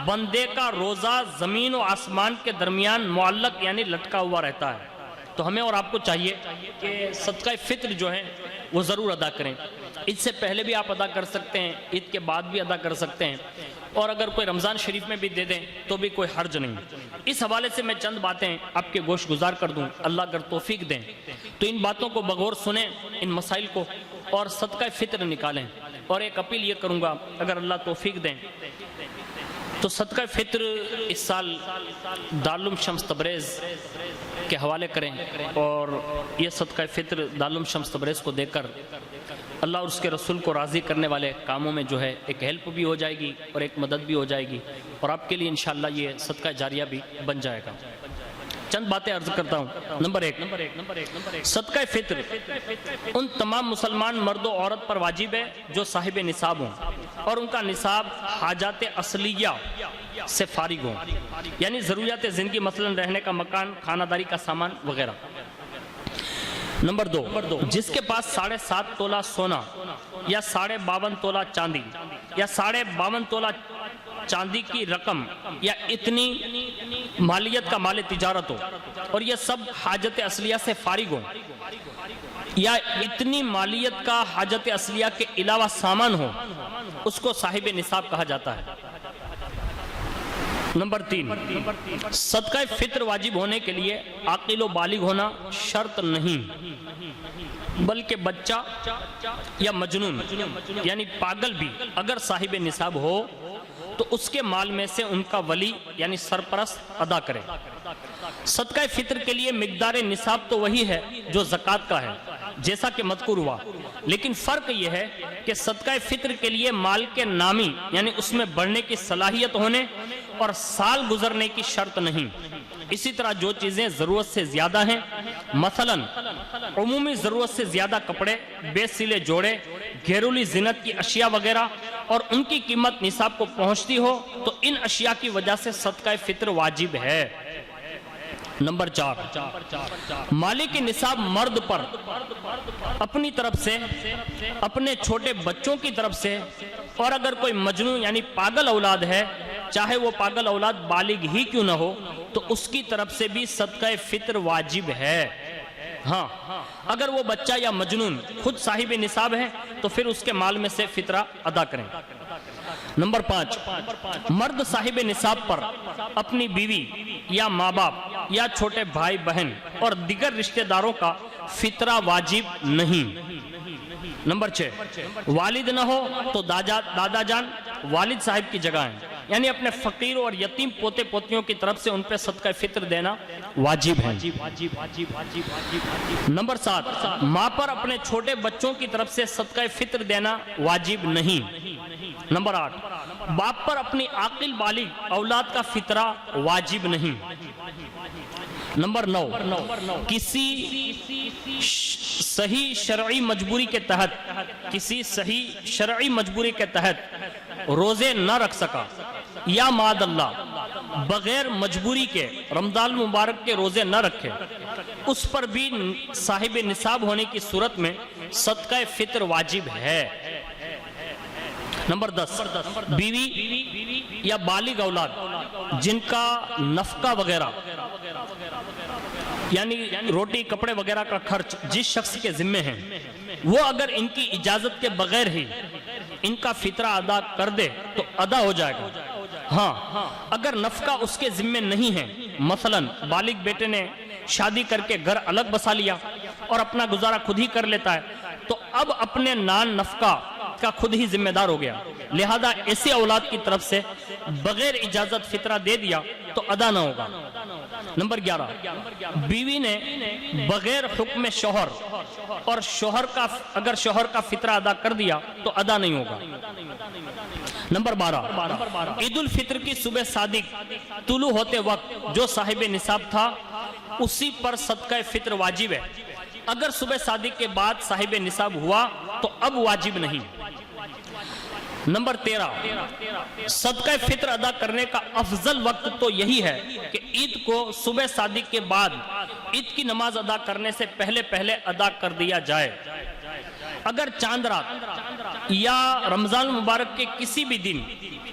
Speaker 1: بندے کا روزہ زمین و آسمان کے درمیان معلق یعنی لٹکا ہوا رہتا ہے۔ تو ہمیں اور آپ کو چاہیے کہ صدقہ فطر جو ہے وہ ضرور ادا کریں۔ عید سے پہلے بھی آپ ادا کر سکتے ہیں، عید کے بعد بھی ادا کر سکتے ہیں، اور اگر کوئی رمضان شریف میں بھی دے دیں تو بھی کوئی حرج نہیں۔ اس حوالے سے میں چند باتیں آپ کے گوش گزار کر دوں، اللہ اگر توفیق دیں تو ان باتوں کو بغور سنیں، ان مسائل کو، اور صدقہ فطر نکالیں۔ اور ایک اپیل یہ کروں گا اگر اللہ توفیق دیں تو صدقہ فطر اس سال دارالعلوم شمس تبریز کے حوالے کریں، اور یہ صدقہ فطر دارالعلوم شمس تبریز کو دے کر اللہ اور اس کے رسول کو راضی کرنے والے کاموں میں جو ہے ایک ہیلپ بھی ہو جائے گی اور ایک مدد بھی ہو جائے گی، اور آپ کے لیے انشاءاللہ یہ صدقہ جاریہ بھی بن جائے گا۔ چند باتیں عرض کرتا ہوں۔ نمبر ایک، صدقہ فطر ان تمام مسلمان مرد و عورت پر واجب ہے جو صاحب نصاب ہوں اور ان کا نصاب حاجات اصلیہ سے فارغ ہوں، یعنی ضروریات زندگی مثلا رہنے کا مکان، خانہ داری کا سامان وغیرہ۔ نمبر دو، جس کے پاس 7.5 تولہ سونا یا 52.5 تولہ چاندی یا 52.5 تولہ چاندی کی رقم یا اتنی مالیت کا مال تجارت ہو اور یہ سب حاجت اصلیہ سے فارغ ہو، یا اتنی مالیت کا حاجت اصلیہ کے علاوہ سامان ہو، اس کو صاحب نصاب کہا جاتا ہے۔ نمبر 3، صدقہ فطر واجب ہونے کے لیے عاقل و بالغ ہونا شرط نہیں، بلکہ بچہ یا مجنون یعنی پاگل بھی اگر صاحب نصاب ہو تو اس کے مال میں سے ان کا ولی یعنی سرپرست ادا کرے۔ صدقہ فطر کے لیے مقدار نصاب تو وہی ہے جو زکوٰۃ کا ہے جیسا کہ مذکور ہوا، لیکن فرق یہ ہے کہ صدقہ فطر کے لیے مال کے نامی یعنی اس میں بڑھنے کی صلاحیت ہونے اور سال گزرنے کی شرط نہیں۔ اسی طرح جو چیزیں ضرورت سے زیادہ ہیں، مثلا عمومی ضرورت سے زیادہ کپڑے، بے سلے جوڑے، گھریلو زینت کی اشیاء وغیرہ، اور ان کی قیمت نصاب کو پہنچتی ہو تو ان اشیاء کی وجہ سے صدقہ فطر واجب ہے۔ نمبر 4، مالک نصاب مرد پر اپنی طرف سے، اپنے چھوٹے بچوں کی طرف سے، اور اگر کوئی مجنون یعنی پاگل اولاد ہے، چاہے وہ پاگل اولاد بالغ ہی کیوں نہ ہو، تو اس کی طرف سے بھی صدقہ فطر واجب ہے۔ ہاں، اگر وہ بچہ یا مجنون خود صاحب نصاب ہے تو پھر اس کے مال میں سے فطرہ ادا کریں۔ نمبر 5، مرد صاحب نصاب پر اپنی بیوی یا ماں باپ یا چھوٹے بھائی بہن اور دیگر رشتہ داروں کا فطرہ واجب نہیں۔ نمبر 6، والد نہ ہو تو دادا جان والد صاحب کی جگہ ہیں، یعنی اپنے فقیر اور یتیم پوتے پوتیوں کی طرف سے ان پہ صدقہ فطر دینا واجب ہے۔ نمبر 7، ماں پر اپنے چھوٹے بچوں کی طرف سے صدقہ فطر دینا واجب نہیں۔ نمبر 8، باپ پر اپنی عاقل بالغ اولاد کا فطرہ واجب نہیں۔ نمبر 9، کسی صحیح شرعی مجبوری کے تحت روزے نہ رکھ سکا یا معاذ اللہ بغیر مجبوری کے رمضان مبارک کے روزے نہ رکھے، اس پر بھی صاحب نصاب ہونے کی صورت میں صدقہ فطر واجب ہے۔ نمبر 10، بیوی یا بالغ اولاد جن کا نفقہ وغیرہ یعنی روٹی کپڑے وغیرہ کا خرچ جس شخص کے ذمہ ہیں، وہ اگر ان کی اجازت کے بغیر ہی ان کا فطرہ ادا کر دے تو ادا ہو جائے گا۔ ہاں، اگر نفقہ اس کے ذمہ نہیں ہے، مثلا بالغ بیٹے نے شادی کر کے گھر الگ بسا لیا اور اپنا گزارا خود ہی کر لیتا ہے، تو اب اپنے نان نفقہ کا خود ہی ذمہ دار ہو گیا، لہذا ایسی اولاد کی طرف سے بغیر اجازت فطرہ دے دیا تو ادا نہ ہوگا۔ نمبر 11، بیوی نے بغیر حکم شوہر اور اگر شوہر کا فطرہ ادا کر دیا تو ادا نہیں ہوگا۔ نمبر 12، عید الفطر کی صبح صادق طلوع ہوتے وقت جو صاحب نصاب تھا اسی پر صدقہ فطر واجب ہے، اگر صبح صادق کے بعد صاحب نصاب ہوا تو اب واجب نہیں۔ نمبر 13، صدقہ فطر ادا کرنے کا افضل وقت تو یہی ہے کہ عید کو صبح صادق کے بعد عید کی نماز ادا کرنے سے پہلے ادا کر دیا جائے۔ اگر چاند رات یا رمضان مبارک کے کسی بھی دن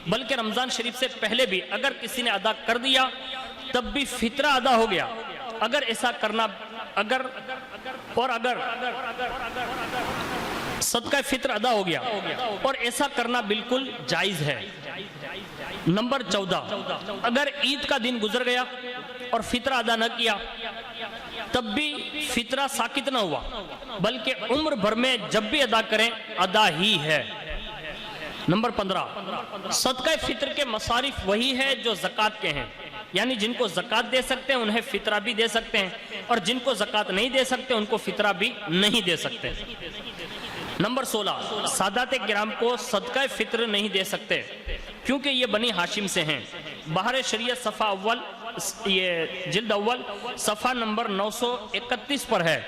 Speaker 1: بلکہ رمضان شریف سے پہلے بھی اگر کسی نے ادا کر دیا تب بھی فطرہ ادا ہو گیا۔ اگر ایسا کرنا اگر صدقہ فطر ادا ہو گیا اور ایسا کرنا بالکل جائز ہے۔ نمبر 14، اگر عید کا دن گزر گیا اور فطرہ ادا نہ کیا تب بھی فطرہ ساقط نہ ہوا، بلکہ عمر بھر میں جب بھی ادا کریں ادا ہی ہے۔ نمبر 15، صدقہ فطر کے مصارف وہی ہے جو زکوٰۃ کے ہیں، یعنی جن کو زکوٰۃ دے سکتے ہیں انہیں فطرہ بھی دے سکتے ہیں، اور جن کو زکوٰۃ نہیں دے سکتے ان کو فطرہ بھی نہیں دے سکتے۔ نمبر 16، سادات کرام کو صدقہ فطر نہیں دے سکتے کیونکہ یہ بنی ہاشم سے ہیں۔ بہار شریعت صفحہ اول، یہ جلد اول صفحہ نمبر 931 پر ہے،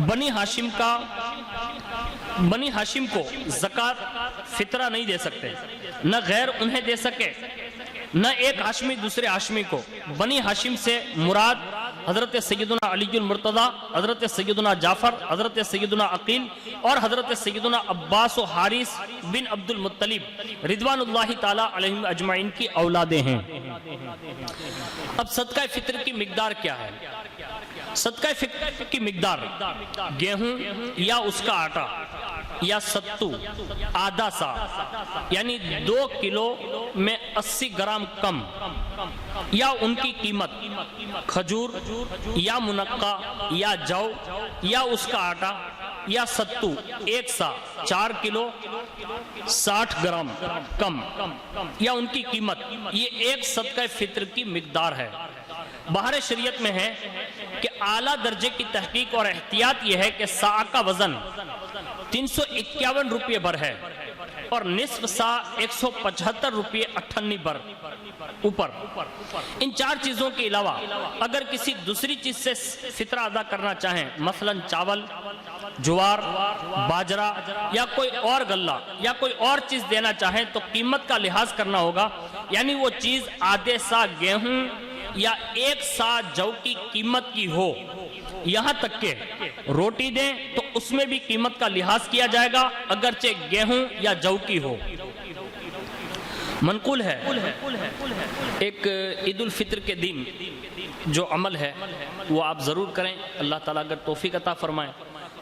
Speaker 1: بنی ہاشم کو زکوٰۃ فطرہ نہیں دے سکتے، نہ غیر انہیں دے سکے، نہ ایک ہاشمی دوسرے ہاشمی کو۔ بنی ہاشم سے مراد حضرت سیدنا علی المرتضی، حضرت سیدنا جعفر، حضرت سیدنا عقیل اور حضرت سیدنا عباس و حارث بن عبد المطلب رضوان اللہ تعالی علیہم اجمعین کی اولادیں ہیں۔ اب صدقہ فطر کی مقدار کیا ہے؟ صدقہ فطر کی مقدار گیہوں یا اس کا آٹا یا ستو آدھا سا یعنی 2 کلو میں 80 گرام کم، یا ان کی قیمت کھجور یا منقع یا جو یا اس کا آٹا یا ستو 1 سا 4 کلو 60 گرام کم یا ان کی قیمت، یہ ایک صدقہ فطر کی مقدار ہے۔ بہار شریعت میں ہے کہ اعلیٰ درجے کی تحقیق اور احتیاط یہ ہے کہ سا کا وزن 351 روپے بھر ہے اور نصف سا 175 روپے 98 بھر اوپر۔ ان 4 چیزوں کے علاوہ اگر کسی دوسری چیز سے فطرہ ادا کرنا چاہیں، مثلا چاول، جوار، باجرہ یا کوئی اور غلہ یا کوئی اور چیز دینا چاہیں تو قیمت کا لحاظ کرنا ہوگا، یعنی وہ چیز آدھے سا گیہوں یا 1 سا جو کی قیمت کی ہو۔ یہاں تک کہ روٹی دیں تو اس میں بھی قیمت کا لحاظ کیا جائے گا اگرچہ گیہوں یا جو کی ہو۔ منقول ہے ایک عید الفطر کے دن جو عمل ہے وہ آپ ضرور کریں، اللہ تعالیٰ اگر توفیق عطا فرمائے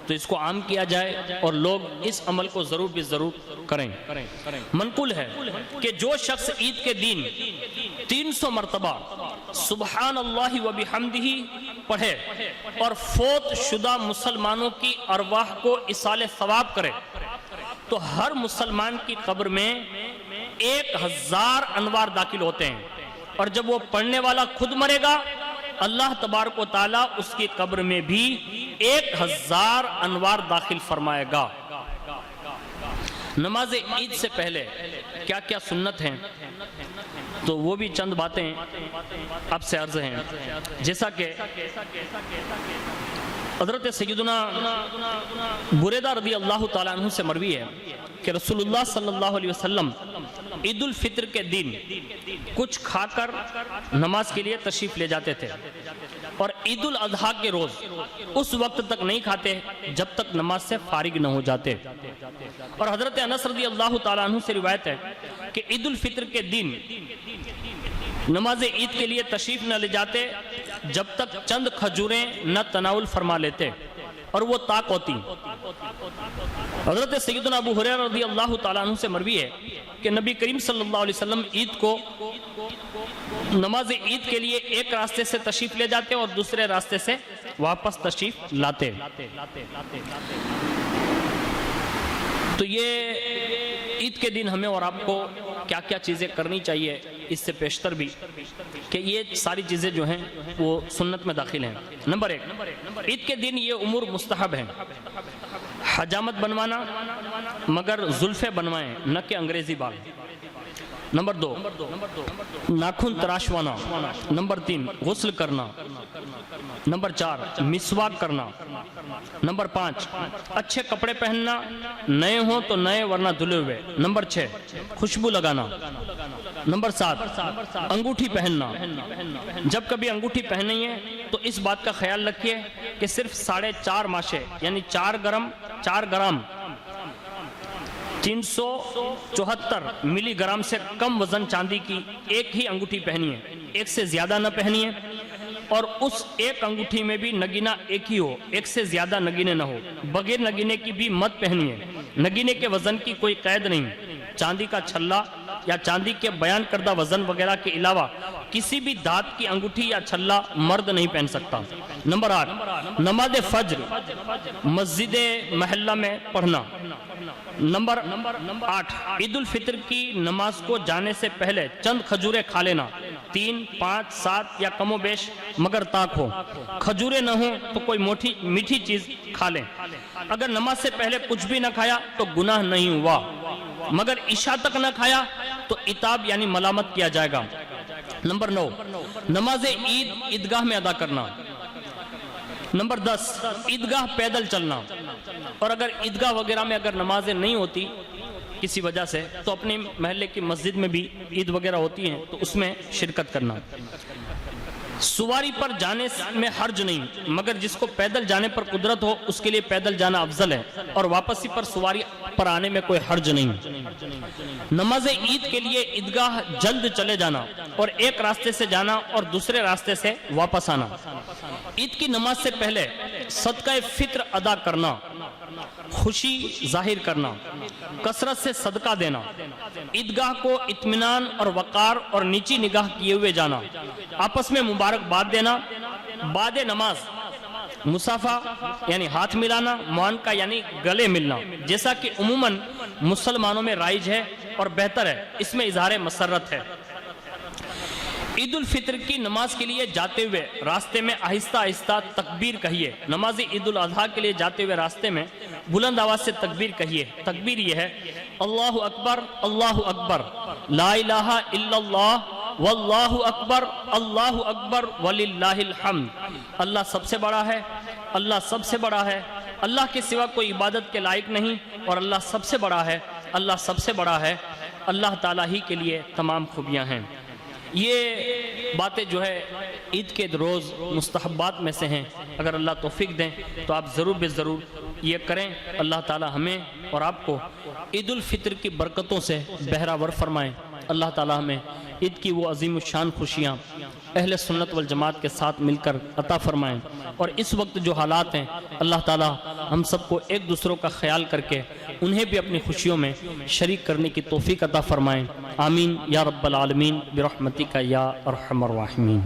Speaker 1: تو اس کو عام کیا جائے اور لوگ اس عمل کو ضرور بھی ضرور کریں۔ منقول ہے کہ جو شخص عید کے دن 300 مرتبہ سبحان اللہ و بحمدہ پڑھے اور فوت شدہ مسلمانوں کی ارواح کو ایصال ثواب کرے تو ہر مسلمان کی قبر میں 1000 انوار داخل ہوتے ہیں، اور جب وہ پڑھنے والا خود مرے گا اللہ تبارک و تعالیٰ اس کی قبر میں بھی 1000 انوار داخل فرمائے گا۔ نماز عید سے پہلے کیا کیا سنت ہیں تو وہ بھی چند باتیں آپ سے عرض ہیں، جیسا کہ حضرت سیدنا بریدہ رضی اللہ تعالیٰ عنہ سے مروی ہے کہ رسول اللہ صلی اللہ علیہ وسلم عید الفطر کے دن کچھ کھا کر نماز کے لیے تشریف لے جاتے تھے، اور عید الاضحیٰ کے روز اس وقت تک نہیں کھاتے جب تک نماز سے فارغ نہ ہو جاتے۔ اور حضرت انس رضی اللہ تعالیٰ عنہ سے روایت ہے کہ عید الفطر کے دن نماز عید کے لیے تشریف نہ لے جاتے جب تک چند کھجوریں نہ تناول فرما لیتے اور وہ طاق ہوتی۔ حضرت سیدنا ابو ہریرہ رضی اللہ تعالیٰ عنہ سے مروی ہے کہ نبی کریم صلی اللہ علیہ وسلم عید کو نماز عید کے لیے ایک راستے سے تشریف لے جاتے اور دوسرے راستے سے واپس تشریف لاتے۔ تو یہ عید کے دن ہمیں اور آپ کو کیا کیا چیزیں کرنی چاہیے، اس سے پیشتر بھی کہ یہ ساری چیزیں جو ہیں وہ سنت میں داخل ہیں۔ نمبر 1، عید کے دن یہ امور مستحب ہیں، حجامت بنوانا مگر زلفیں بنوائیں نہ کہ انگریزی بال۔ نمبر 2، ناخن تراشوانا۔ نمبر 3، غسل کرنا۔ نمبر 4، مسواک کرنا۔ نمبر 5، اچھے کپڑے پہننا، نئے ہوں تو نئے ورنہ دھلے ہوئے۔ نمبر 6، خوشبو لگانا۔ نمبر 7، انگوٹھی پہننا۔ جب کبھی انگوٹھی پہننی ہے تو اس بات کا خیال رکھیے کہ صرف 4.5 ماشے یعنی 4 گرام 374 ملی گرام سے کم وزن چاندی کی ایک ہی انگوٹھی پہنی ہے، ایک سے زیادہ نہ پہنی ہے، اور اس ایک انگوٹھی میں بھی نگینہ ایک ہی ہو، ایک سے زیادہ نگینے نہ ہو۔ بغیر نگینے کی بھی مت پہنی ہے۔ نگینے کے وزن کی کوئی قید نہیں۔ چاندی کا چھلا یا چاندی کے بیان کردہ وزن وغیرہ کے علاوہ کسی بھی دھات کی انگوٹھی یا چھلا مرد نہیں پہن سکتا۔ نمبر 8، نماز فجر مسجد محلہ میں پڑھنا۔ نمبر 8، عید الفطر کی نماز کو جانے سے پہلے چند کھجوریں کھا لینا، 3، 5، 7 یا کم و بیش مگر طاق ہو۔ کھجوریں نہ ہوں تو کوئی میٹھی چیز کھا لیں۔ اگر نماز سے پہلے کچھ بھی نہ کھایا تو گناہ نہیں ہوا، مگر عشاء تک نہ کھایا تو عتاب یعنی ملامت کیا جائے گا۔ نمبر 9، نماز عید عیدگاہ میں ادا کرنا۔ نمبر 10، عیدگاہ پیدل چلنا، اور اگر عیدگاہ وغیرہ میں اگر نمازیں نہیں ہوتی کسی وجہ سے تو اپنے محلے کی مسجد میں بھی عید وغیرہ ہوتی ہیں تو اس میں شرکت کرنا۔ سواری پر جانے میں حرج نہیں، مگر جس کو پیدل جانے پر قدرت ہو اس کے لیے پیدل جانا افضل ہے، اور واپسی پر سواری پر آنے میں کوئی حرج نہیں۔ نماز عید کے لیے عیدگاہ جلد چلے جانا اور ایک راستے سے جانا اور دوسرے راستے سے واپس آنا۔ عید کی نماز سے پہلے صدقہ فطر ادا کرنا، خوشی ظاہر کرنا، کثرت سے صدقہ دینا، عیدگاہ کو اطمینان اور وقار اور نیچی نگاہ کیے ہوئے جانا، آپس میں مبارکباد دینا، بعد نماز مصافحہ یعنی ہاتھ ملانا، معانقہ یعنی گلے ملنا، جیسا کہ عموماً مسلمانوں میں رائج ہے اور بہتر ہے، اس میں اظہار مسرت ہے۔ عید الفطر کی نماز کے لیے جاتے ہوئے راستے میں آہستہ آہستہ تکبیر کہیے۔ نماز عید الاضحیٰ کے لیے جاتے ہوئے راستے میں بلند آواز سے تکبیر کہیے۔ تکبیر یہ ہے: اللہ اکبر لا الہ الا اللہ واللہ اکبر وللہ الحمد۔ اللہ سب سے بڑا ہے، اللہ سب سے بڑا ہے، اللہ کے سوا کوئی عبادت کے لائق نہیں، اور اللہ سب سے بڑا ہے، اللہ سب سے بڑا ہے، اللہ تعالیٰ ہی کے لیے تمام خوبیاں ہیں۔ یہ باتیں جو ہے عید کے روز مستحبات میں سے ہیں، اگر اللہ توفیق دیں تو آپ ضرور بے ضرور یہ کریں۔ اللہ تعالیٰ ہمیں اور آپ کو عید الفطر کی برکتوں سے بہرہ فرمائیں۔ اللہ تعالیٰ ہمیں عید کی وہ عظیم الشان خوشیاں اہل سنت والجماعت کے ساتھ مل کر عطا فرمائیں، اور اس وقت جو حالات ہیں اللہ تعالیٰ ہم سب کو ایک دوسروں کا خیال کر کے انہیں بھی اپنی خوشیوں میں شریک کرنے کی توفیق عطا فرمائیں۔ آمین یا رب العالمین برحمتک یا ارحم الراحمین۔